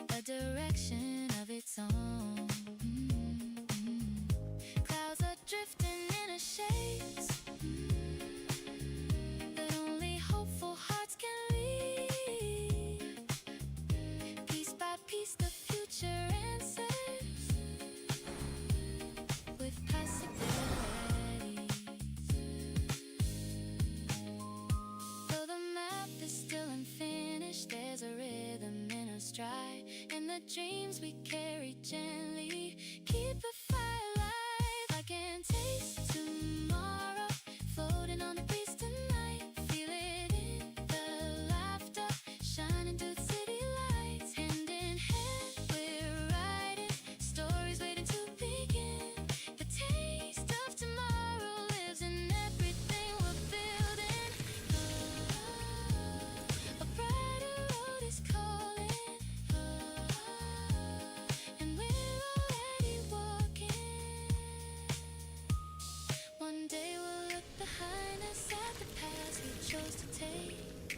a direction of its own. Clouds are drifting in a shades that only hopeful hearts can lead. Piece by piece the future answers with possibilities. Though the map is still unfinished, there's a rhythm in our stride, and the dreams we carry gently keep the fire alive. I can taste tomorrow floating on the breeze tonight, feel it in the laughter shining through the city lights. Hand in hand we're writing stories waiting to begin. The taste of tomorrow lives in everything we're building. A brighter road is calling, and we're already walking. One day we'll look behind us at the paths we chose to take,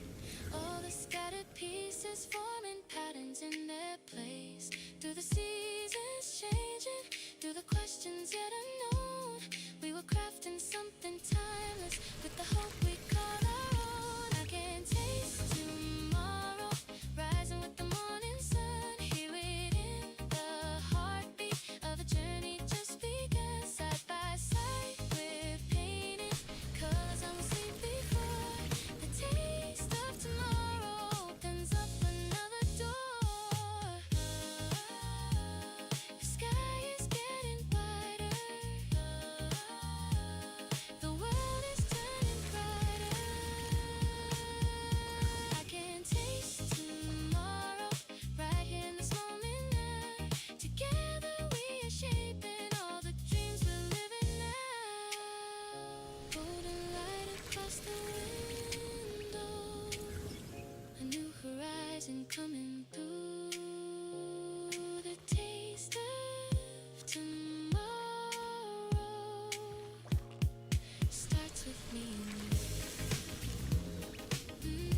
all the scattered pieces forming patterns in their place. Through the seasons changing, through the questions yet unknown, we were crafting something timeless with the hope we call our own. I can taste tomorrow rising with the morning sun, hear it in the heartbeat of a journey just begun. Side by side we're painting colors I will see before. The taste of tomorrow opens up another door. The sky is getting brighter, the world is turning brighter. I can taste tomorrow right here in this moment now. Together we are shaping all the dreams we're living now. Golden light across the window, a new horizon coming through. The taste of tomorrow starts with me and you.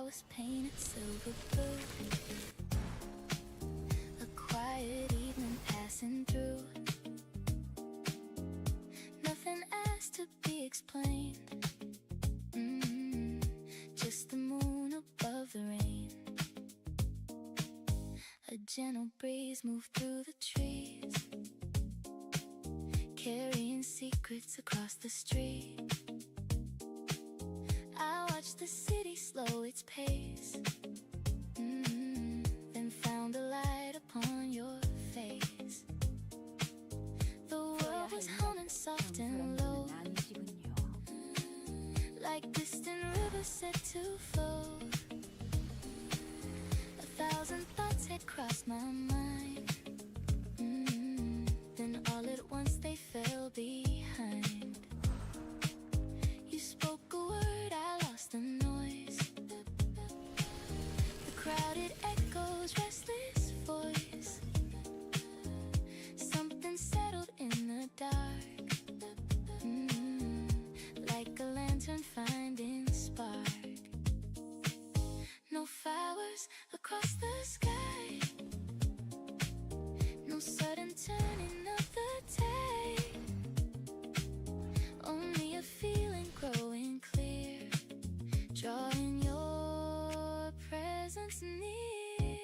was painted silver blue. A quiet evening passing through. Nothing asked to be explained. Just the moon above the rain. A gentle breeze moved through the trees, carrying secrets across the street. I watched the city slow its pace, then found a light upon your face. The world was humming soft and low, like distant rivers set to flow. 1,000 thoughts had crossed my mind, then all at once they fell behind. You spoke a word, I lost the noise. The crowded echoes, restless voice. Something settled in the dark, like a lantern finding spark. No flowers across the sky, no sudden turning of the tide. Only a feeling growing clear, drawing your presence near.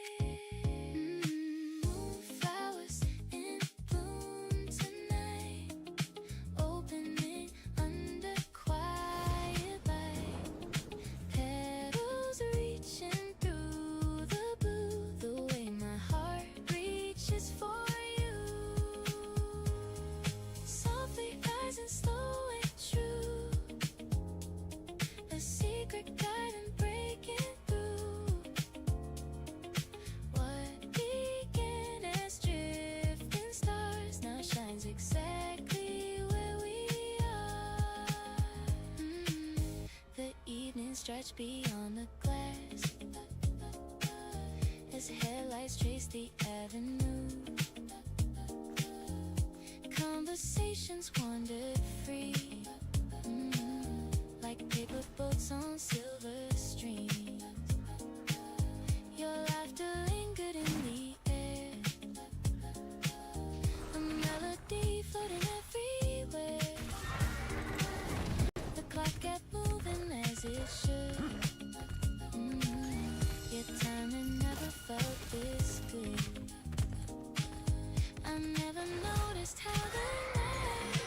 Flowers in bloom tonight, opening under quiet light. Petals reaching through the blue, the way my heart reaches for you. Softly rising, slow and true, a secret guide and breaking through. What began as drifting stars now shines exactly where we are. The evening stretched beyond the glass, as headlights trace the avenue. Conversations wandered free, like paper boats on silver streams. Your laughter lingered in the air, a melody floating everywhere. The clock kept moving as it should, yet time had never felt this good. I never noticed how the night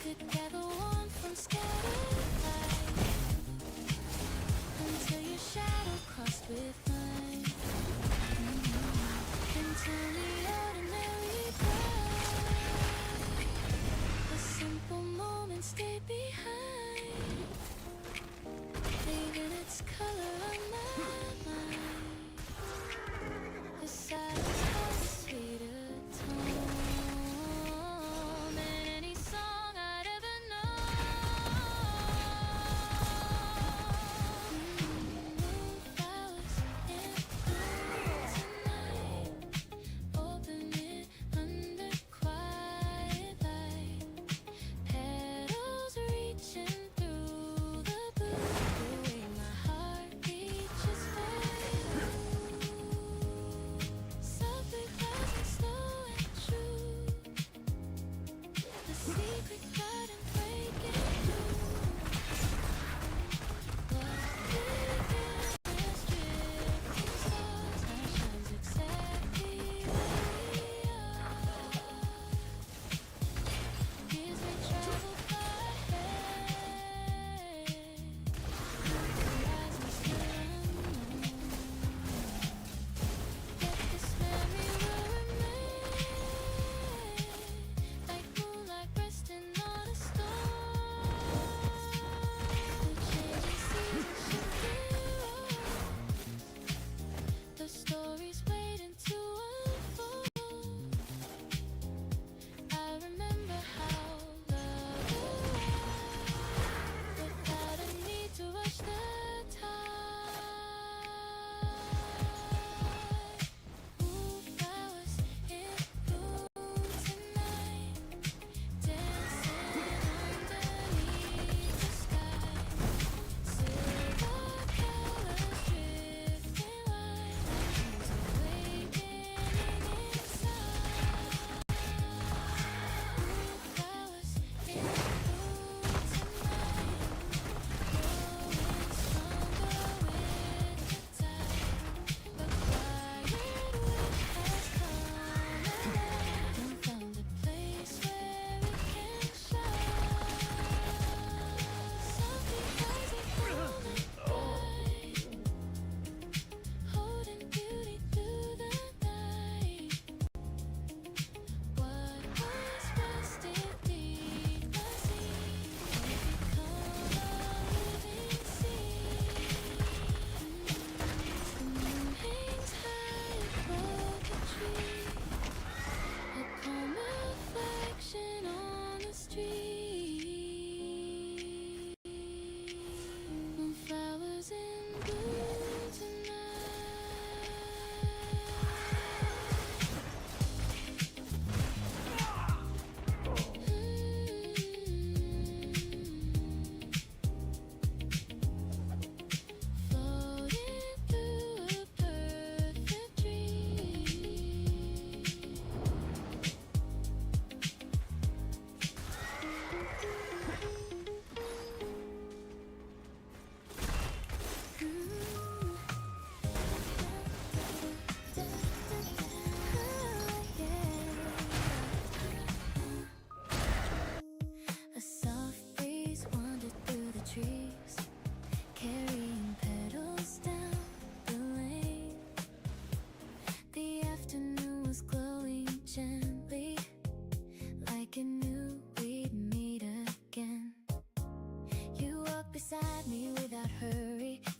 could gather warmth from scattered light.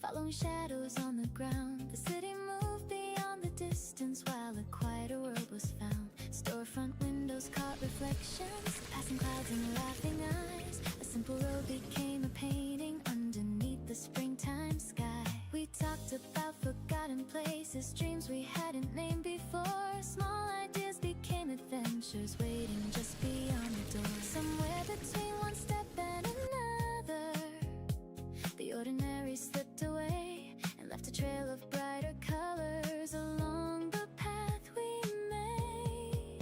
following shadows on the ground. The city moved beyond the distance while a quieter world was found. Storefront windows caught reflections, passing clouds and laughing eyes. A simple road became a painting underneath the springtime sky. We talked about forgotten places, dreams we hadn't named before. Small ideas became adventures waiting just beyond the door. Somewhere between one step and another, the ordinary slipped away and left a trail of brighter colors along the path we made.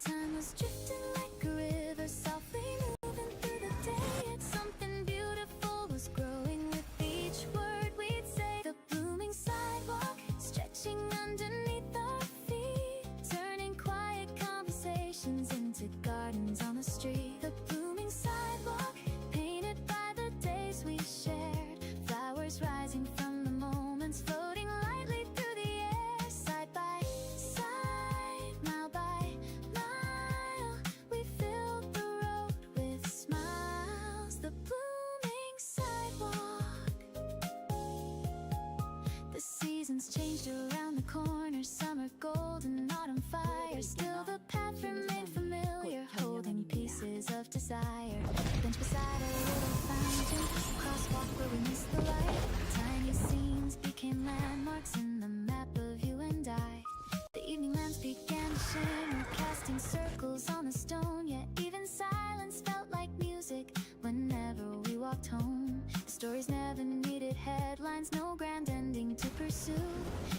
Time was drifting like a river, softly moving through the day. Yet something beautiful was growing with each word we'd say. The blooming sidewalk stretching underneath our feet, turning quiet conversations into gardens on the street. The blooming sidewalk painted by the days we shared, flowers rising from the moments floating lightly through the air. Side by side, mile by mile, we filled the road with smiles. The blooming sidewalk. The seasons changed around the corners, summer golden, autumn fire. Still the path remained familiar, holding pieces of desire. Bench beside a little fountain, crosswalk where we missed the light. Tiny scenes became landmarks in the map of you and I. The evening lamps began to shimmer, casting circles on the stone. Yet even silence felt like music whenever we walked home. The stories never needed headlines, no grand ending to pursue.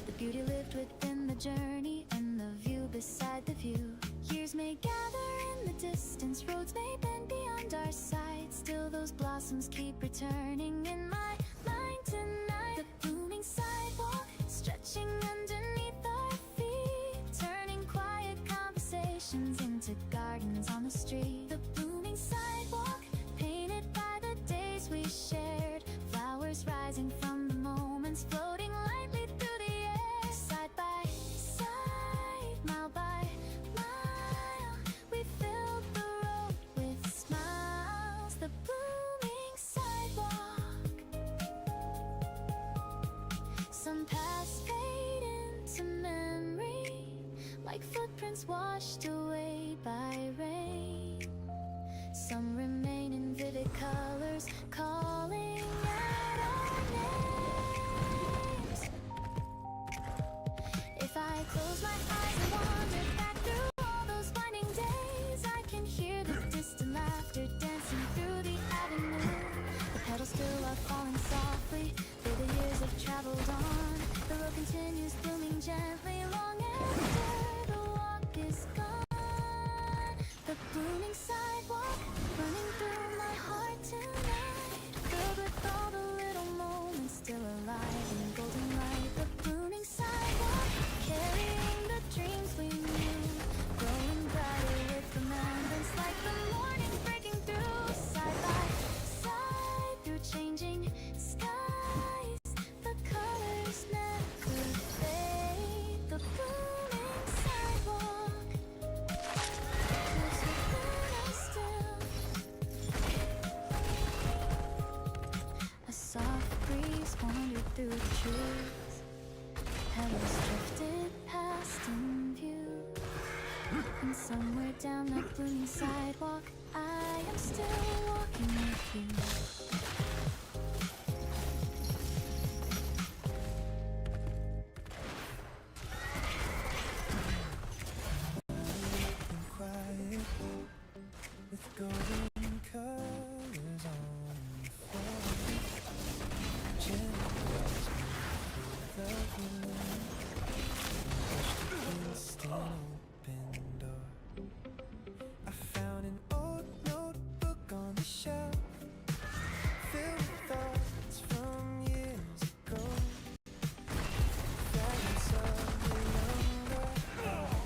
The beauty lived within the journey and the view beside the view. Years may gather in the distance, roads may bend beyond our sight. Still those blossoms keep returning in my mind tonight. The blooming sidewalk stretching underneath our feet, turning quiet conversations into gardens on the street. The blooming sidewalk painted by the days we shared, flowers rising from the moments floating lightly through the air. Side by side, mile by mile, we filled the road with smiles. The blooming sidewalk. Some paths fade into memory, like footprints washed away by rain. Some remain in vivid colors, calling out our names. If I close my eyes and wander back through all those winding days, I can hear the distant laughter dancing through the avenue. The petals still are falling softly, though the years have traveled on. The road continues blooming gently long after the walk is gone. The blooming sidewalk running through my heart tonight, filled with all the little moments still alive in golden light. The blooming sidewalk carrying the dreams we knew, growing brighter with remembrance like the morning breaking through. Side by side through changing skies, the colors never fade. The blooming sidewalk lives within us still. A soft breeze wandered through the trees, petals drifted past in view. And somewhere down that blooming sidewalk, I am still walking with you. And quiet with golden colors on the floor. Gentle the room, pushed against an open door. I found an old notebook on the shelf, filled with thoughts from years ago. Fragments of the younger heart,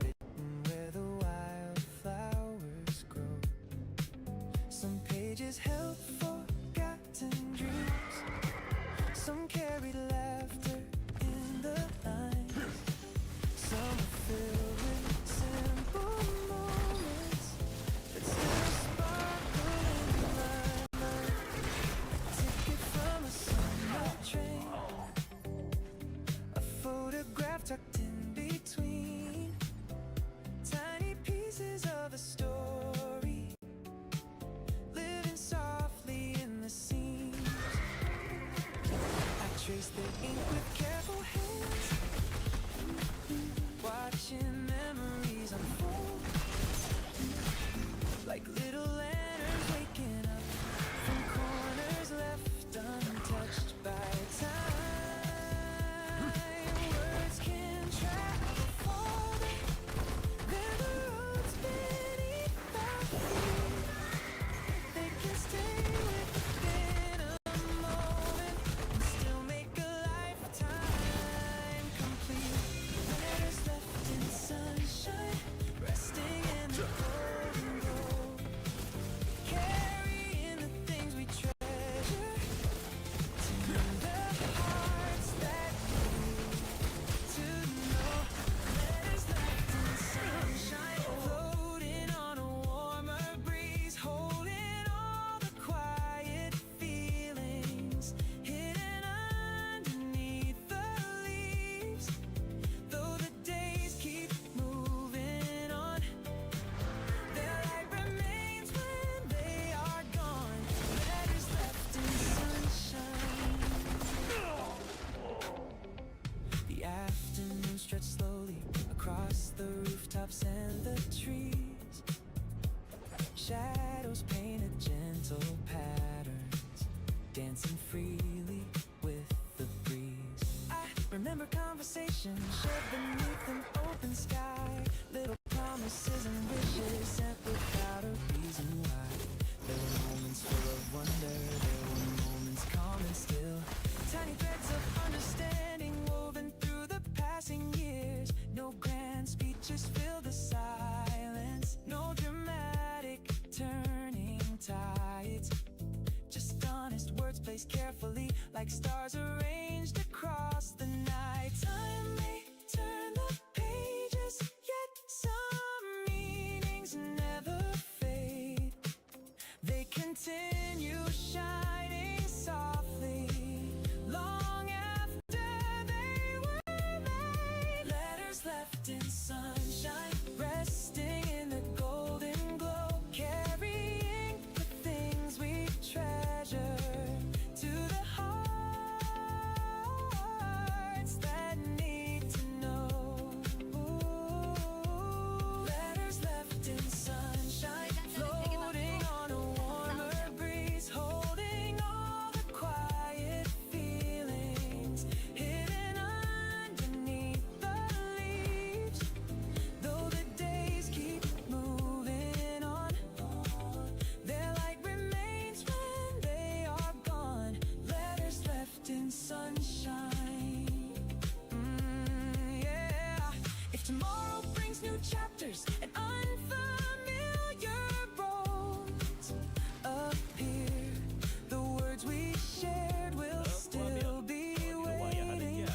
written where the wildflowers grow. Some pages held forgotten dreams, some carried laughter in the lines. Some were filled with simple moments that still sparkle in my mind. A ticket from a summer erase the ink with careful hands, watching memories unfold like little lanterns waking up from corners left untouched by time. Words can travel farther than the roads beneath our feet. They can stay within a moment and still make a lifetime complete. Letters left in sunshine, resting in the golden glow, carrying the things we treasure to the hearts that need to know. Letters left in sunshine, floating on a warmer breeze, holding all the quiet feelings hidden underneath the leaves. Though the days keep moving on, their light remains when they are gone. Letters left in sunshine. The afternoon stretched slowly across the rooftops and the trees. Shadows painted gentle patterns, dancing freely with the breeze. I remember conversations shared beneath an open sky, little promises and wishes sent without a reason why. There were moments full of wonder, there were moments calm and still, tiny threads of understanding woven through the passing years. No grand speeches fill the silence, no dramatic turning tides, just honest words placed carefully like stars arranged across the night. Time may turn the pages, yet some meanings never fade. They continue shining softly long after they were made. Letters left in sunshine, resting in the golden glow, carrying the things we treasure to the hearts that need to know. Letters left in sunshine, floating on a warmer breeze, holding all the quiet feelings hidden underneath the leaves. Though the days keep moving on, their light remains when they are gone. Letters left in sunshine. Yeah. If tomorrow brings new chapters and unfamiliar roads appear, the words we shared will still be waiting,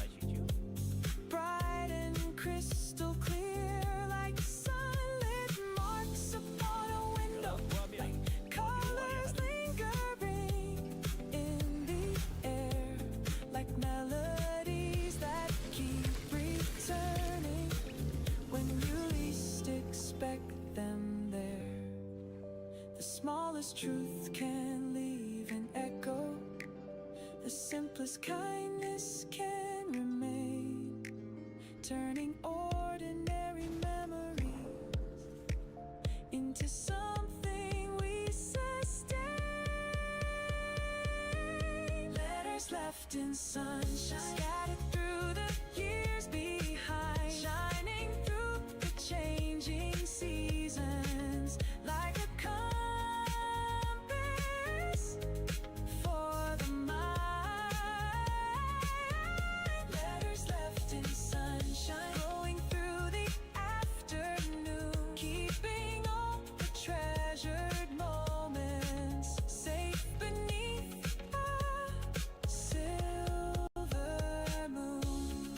bright and crystal clear, like sunlit marks upon a window, like colors lingering in the air, like melodies that keep returning when you least expect them there. The smallest truth can leave an echo, the simplest kindness can remain, turning ordinary memories into something we sustain. Letters left in sunshine, scattered through the years behind, shining through the changing seasons like a compass for the mind. Letters left in sunshine, going through the afternoon, keeping all the treasured moments safe beneath a silver moon.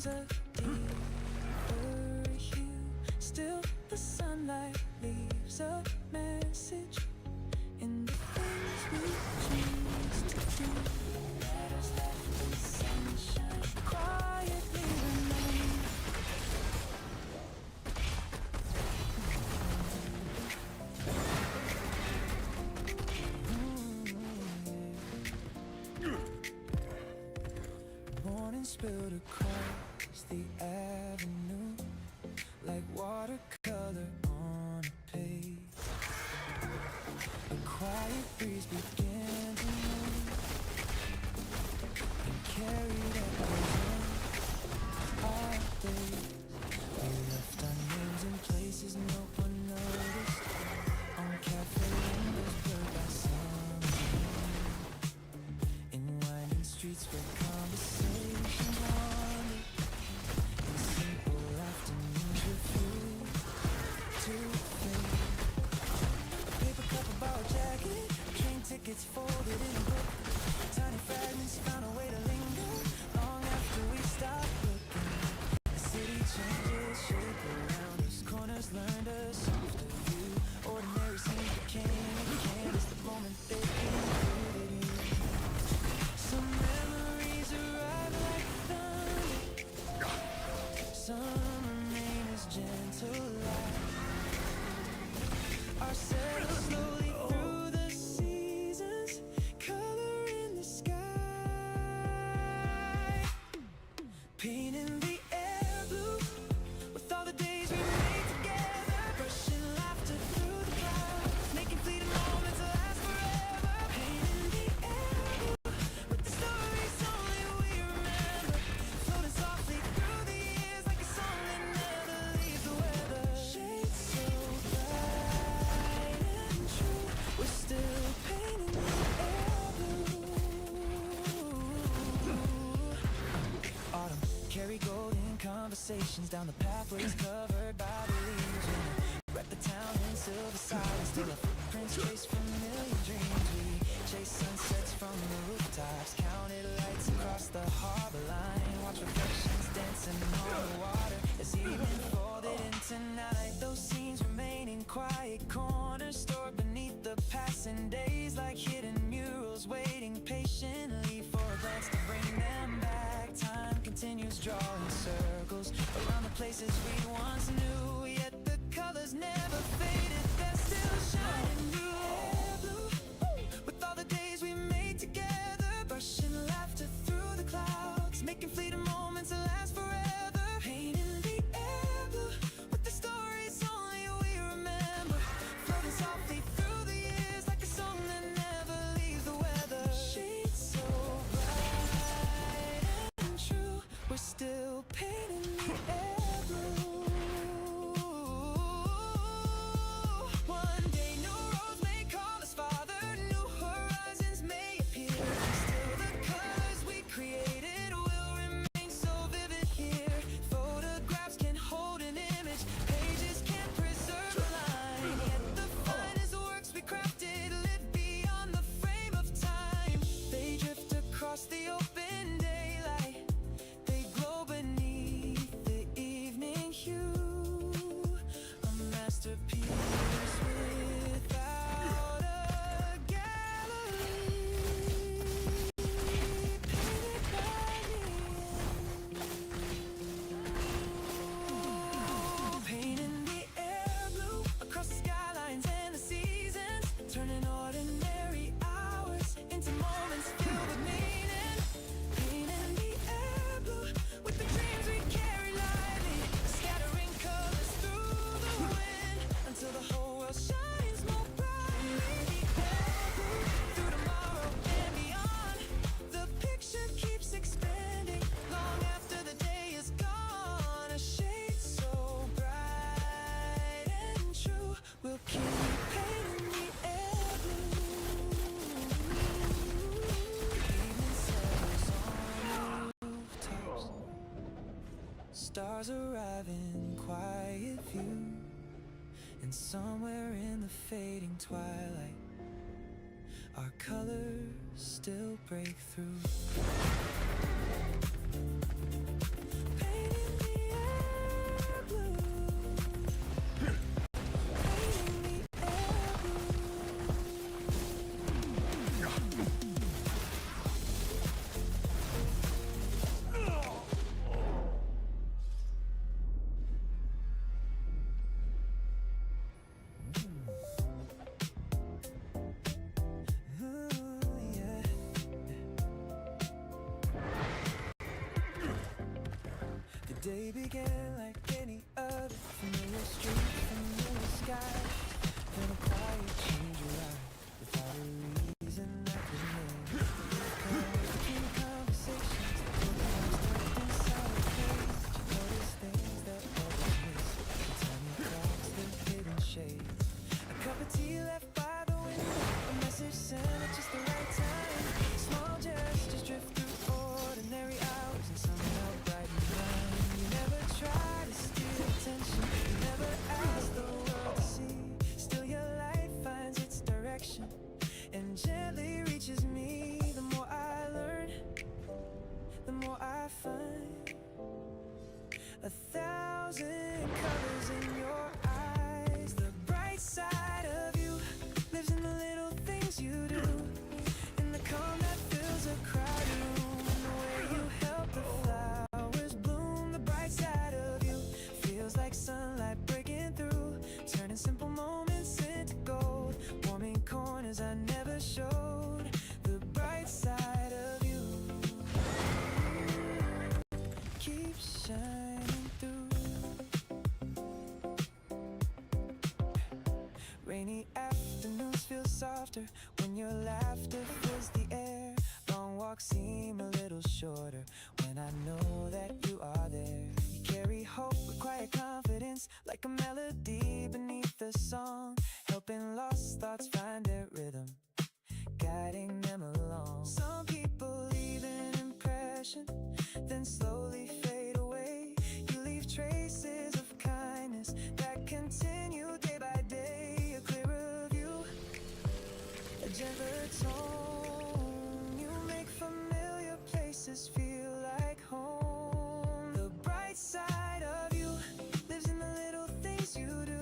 becomes a deeper hue. Still the sunlight leaves a message in the things we choose to do. Letters left in sunshine quietly remain. Morning spilled across the avenue like watercolor on a page. A quiet breeze began to move and carried up our days. We left our names in places no one noticed, on cafe windows blurred by summer rain, in winding streets where conversations wandered, and simple afternoons refused to fade. A paper cup, a borrowed jacket, train tickets folded in a book. Tiny fragments found a way to linger long after we stopped looking. The city changes shape around us, corners learned a softer view. Ordinary scenes became a canvas the moment they included you. Some memories arrive like thunder, some remain as gentle light. Our settle slowly through the seasons, color in the sky, painting the air blue with all the days we made together, brushing laughter through the clouds, making fleeting moments last forever. Painting the air blue with the stories only we remember, floating softly through the years like a song that never leaves the weather. Shades so bright and true, we're still painting the air blue. Autumn carry golden conversations down the pathways covered by the leaves. We wrap the town in silver silence till the footprints trace familiar dreams. We chase sunsets from the rooftops, counted lights across the harbor line, watch reflections dancing on the water as evening folded into night. Those scenes remain in quiet corners stored beneath the passing days, like hidden murals waiting patiently for a glance to bring them back. Time continues drawing circles around the places we once knew, yet the colors never faded. They're still shining through air blue with all the days we made together, brushing laughter through the clouds, making fleeting moments last forever. Painting the air blue with the stories only we remember, floating softly through the years like a song that never leaves the weather. Shades so bright and true, we're still painting the air blue. One day new roads may call us farther, new horizons may appear, still the colors we created will remain so vivid here. Photographs can hold an image, pages can't preserve a line, yet the finest works we crafted live beyond the frame of time. They drift across the open daylight, they glow beneath the evening hue, a masterpiece without a gallery, painted by me. Painting the air blue across the skylines and the seasons, turning ordinary hours into moments filled with meaning. Painting the air blue with the dreams we carry lightly, scattering colors through the wind until the whole world shines more brightly. The air blue through tomorrow and beyond, the picture keeps expanding long after the day is gone. A shade so bright and true, we'll keep painting the air blue. Evening settles on rooftops, stars arrive in quiet view, and somewhere in the fading twilight, our colors still break through. Painting day began like any other. Familiar streets, familiar skies. Then a quiet change arrived without a reason I could name. Between conversations, tucked inside a face. You notice things that others miss. The tiny cracks, the hidden shades. A cup of tea left by the window. A message sent at just the right time. Small gestures drift through ordinary hours and somehow brighten mine. You never try to steal attention. You never ask the world to see. Still your light finds its direction and gently reaches me. The more I learn, the more I find 1,000 colors in your eyes. The bright side of you lives in the little things you do, in the calm that fills a crowded room, in the way you help the flowers bloom. The bright side of you feels like sunlight breaking through, turning simple moments into gold, warming corners I never showed. The bright side of you keeps shining through. Rainy afternoons feel softer when your laughter fills the air. Long walks seem a little shorter when I know that you are there. You carry hope with quiet confidence, like a melody beneath the song, helping lost thoughts find their rhythm, guiding them along. Some people leave an impression, then slowly fade away. You leave traces of kindness that continue day by day. A clearer view, a gentler tone. You make familiar places feel like home. The bright side of you lives in the little things you do,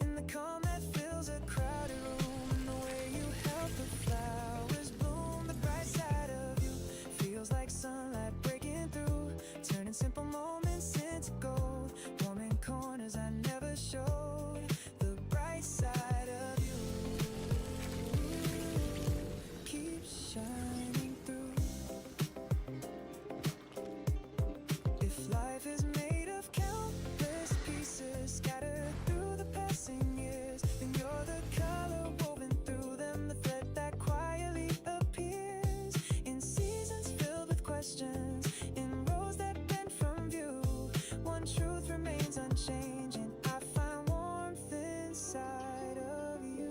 in the calm that fills a crowded room, in the way you help the flowers bloom. The bright side of you feels like sunlight breaking through, turning simple moments into gold, warming corners I never showed. The bright side of you keeps shining through. If life is made of countless pieces scattered through the passing years, then you're the color woven through them, the thread that quietly appears in seasons filled with questions, in rows that bend from view. One truth remains unchanging. I find warmth inside of you.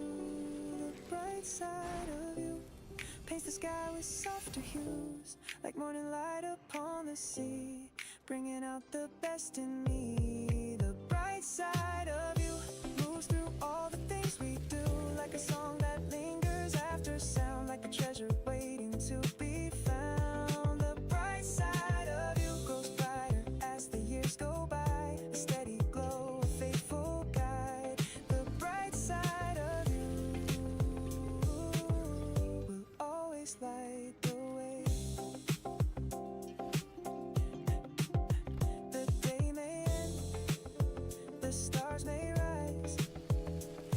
The bright side of you paints the sky with softer hues, like morning light upon the sea, bringing out the best in me. The bright side of you moves through all the things we do, like a song that lingers after sound, like a treasure waiting to be found. The bright side of you grows brighter as the years go by, a steady glow, a faithful guide. The bright side of you will always light the way. The day may end, the stars may rise,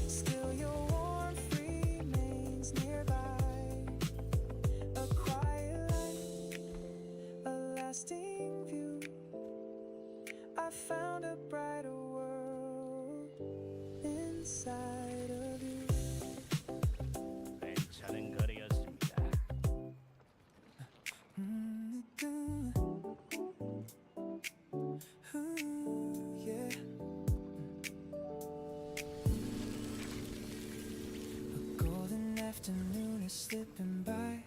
still your warmth remains nearby. A quiet light, a lasting view. I found a brighter world inside of you. 괜찮은 거리였습니다. Yeah. A golden afternoon is slipping by.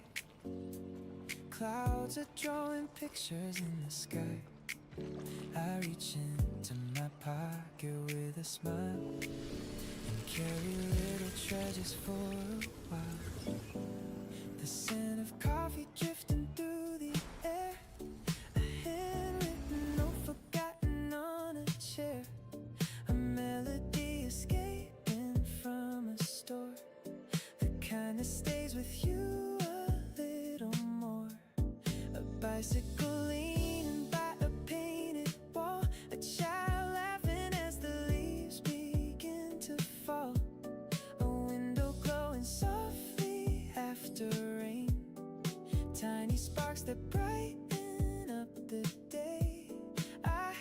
Clouds are drawing pictures in the sky. I reach into my pocket with a smile and carry little treasures for a while. The scent of coffee drifting through the air, a handwritten note forgotten on a chair, a melody escaping from a store, the kind that stays with you a little more. A bicycle leaning by a painted wall, a child laughing as the leaves begin to fall, a window glowing softly after rain, tiny sparks that brighten up the day. I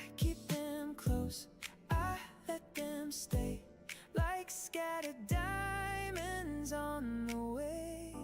signs on the way.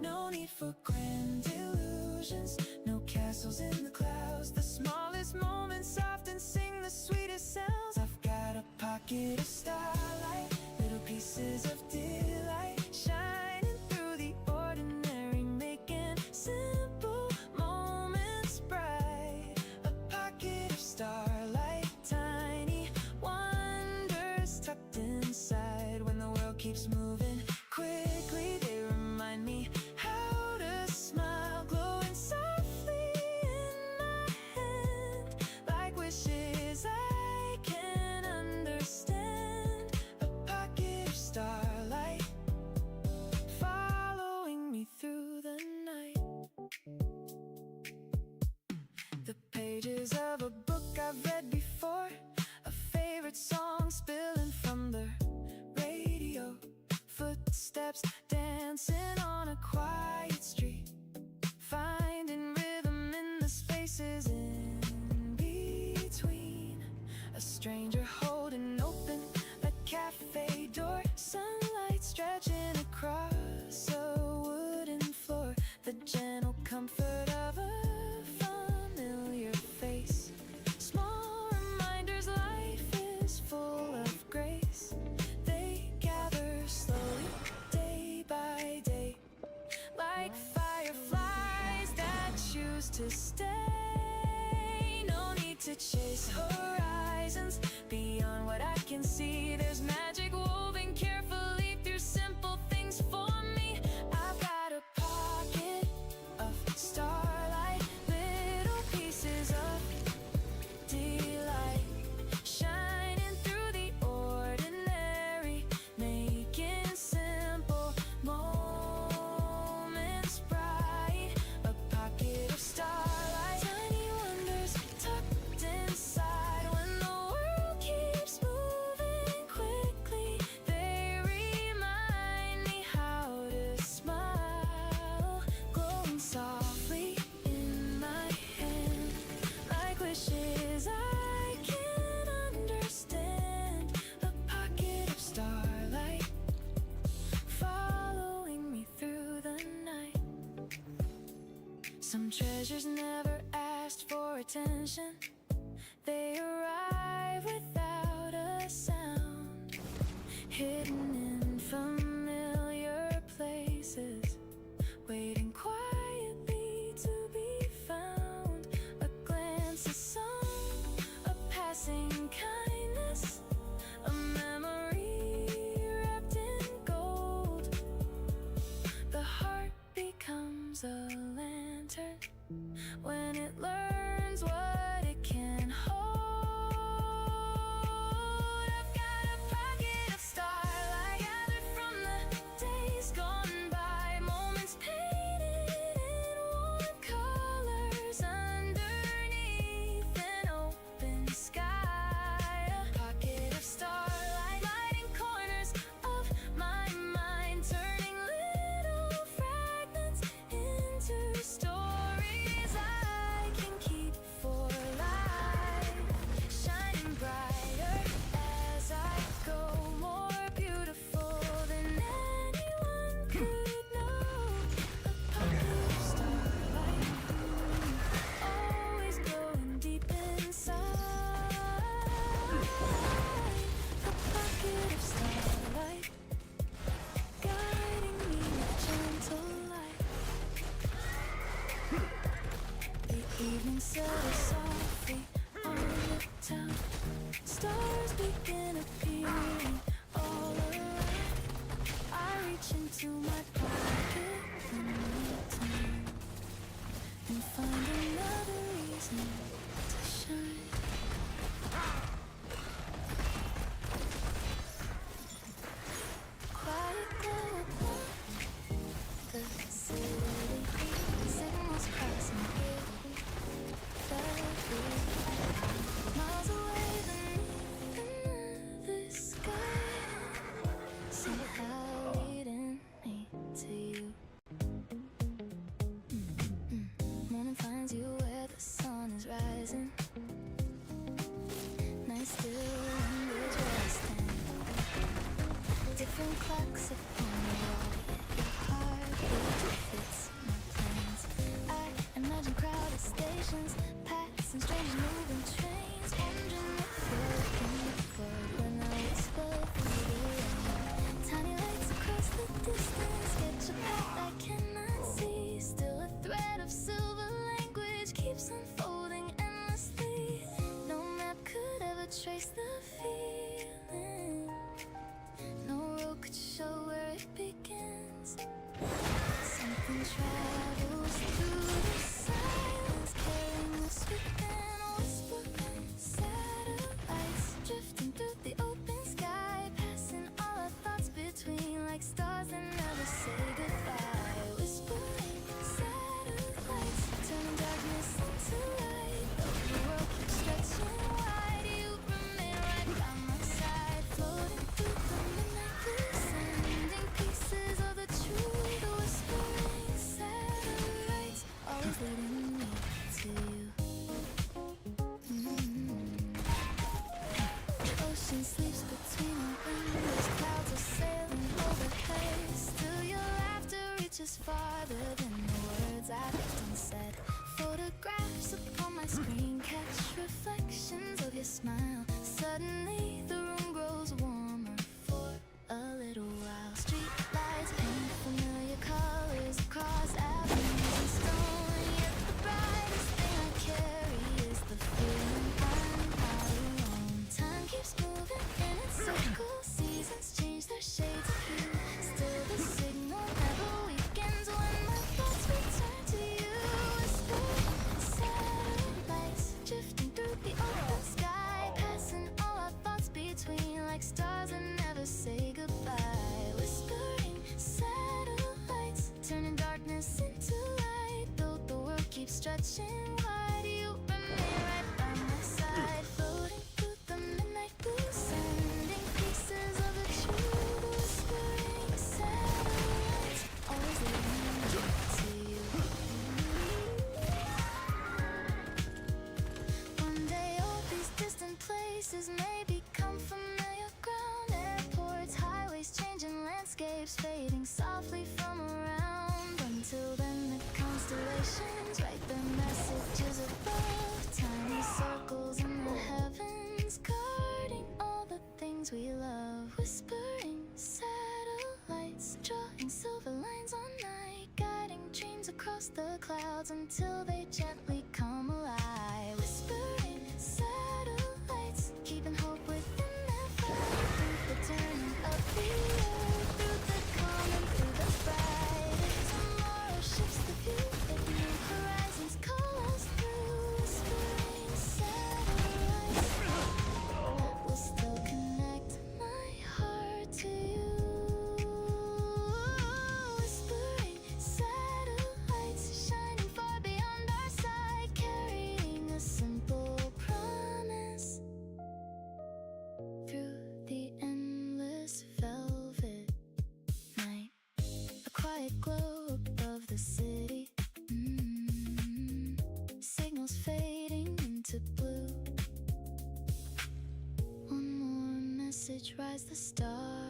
No need for grand illusions, no castles in the clouds. The smallest moments often sing the sweetest sounds. I've got a pocket of starlight, little pieces of delight, shining through the ordinary, making simple moments bright. A pocket of starlight, tiny wonders tucked inside. When the world keeps moving quickly, they remind me how to smile, glowing softly in my hand, like wishes I can understand. A pocket of starlight, following me through the night. The pages of a book I've read before, a favorite song spilling from the radio, footsteps dancing on a quiet street, finding rhythm in the spaces in between. A stranger holding open a cafe door, sunlight stretching across a wooden floor, the gentle comfort of a familiar face. Small reminders life is full of grace. They gather slowly, day by day, like fireflies that choose to stay. No need to chase horizons beyond what I can see. There's magic woven carefully through simple things for me. I've got a pocket of starlight, little pieces of delight, shining through the ordinary, making simple moments bright. A pocket of starlight, tiny wonders tucked inside. When the world keeps moving quickly, they remind me how to smile, glowing softly in my hand, like wishes I can understand. A pocket of starlight, following me through the night. Some treasures never asked for attention, they arrive without a sound, hidden in familiar places, waiting quietly to be found. A glance, a song, a passing kindness, a memory wrapped in gold. The heart becomes a lantern when it learns what it can hold. I've got a pocket of starlight, gathered from the days gone by, moments painted in warm colors underneath an open sky. A pocket of starlight, lighting corners of my mind, turning little fragments into stories I can keep for life, shining brighter as I go, more beautiful than anyone could know. A pocket of starlight, always glowing deep inside. A pocket of starlight, guiding me with gentle light. The evening settles softly on the town, stars begin appearing all around. I reach into my pocket one more time and find another reason to shine. Quiet glow upon the city, signals crossing miles away beneath the sky, somehow leading me to you. Morning finds you where the sun is rising, night still and we're just standing. Different ticking clocks upon the wall. Your heartbeat fits my plans. I imagine crowded stations, passing strange moving trains, wondering if you're looking forward when I whisper through the rain. Tiny lights across the distance, sketch a path I cannot see. Still a thread of silver language keeps unfolding endlessly. No map could ever trace the feeling. No road could show where it begins. Something travels through the silence, carrying us within a whisper. Satellites drifting through the open sky, passing all our thoughts between like stars that never say goodbye. Whispering satellites, turning darkness into light. Though the world keeps stretching wide, you remain right by my side, floating through the midnight blue, sending pieces of the truth. Whispering satellites, always leading me to you. The ocean sleeps between our windows, clouds are sailing overhead. Still your laughter reaches farther than the words I've often said. Photographs upon my screen catch reflections of your smile. Suddenly the room grows warmer for a little while. Street lights paint familiar colors across avenues and stone. Yet the brightest thing I carry is the feeling I'm not alone. Time keeps moving in its circle, seasons change their shades of hue. Still the signal never weakens when my thoughts return to you. Whispering satellites drifting through the open sky, passing all our thoughts between like stars that never say goodbye. Whispering satellites, turning darkness into light. Though the world keeps stretching wide, you remain right by my side, floating through the midnight blue, sending pieces of the truth. Whispering satellites, always leading me to you. One day all these distant places may become familiar ground. Airports, highways, changing landscapes, fading softly from around. Until then the constellations write their messages above. Tiny circles in the heavens, guarding all the things we love. Whispering satellites, drawing silver lines on night, guiding dreams across the clouds until they gently come alive. Whispering satellites, keeping hope within their flight, through the turning of the earth, through the calm and through the fright. If tomorrow shifts the view, if new horizons call us through. Whispering satellites will still connect my heart to you. Whispering satellites, shining far beyond our sight, carrying a simple promise through the endless velvet night. A quiet glow above the city, signals fading into blue. One more message, rise the star.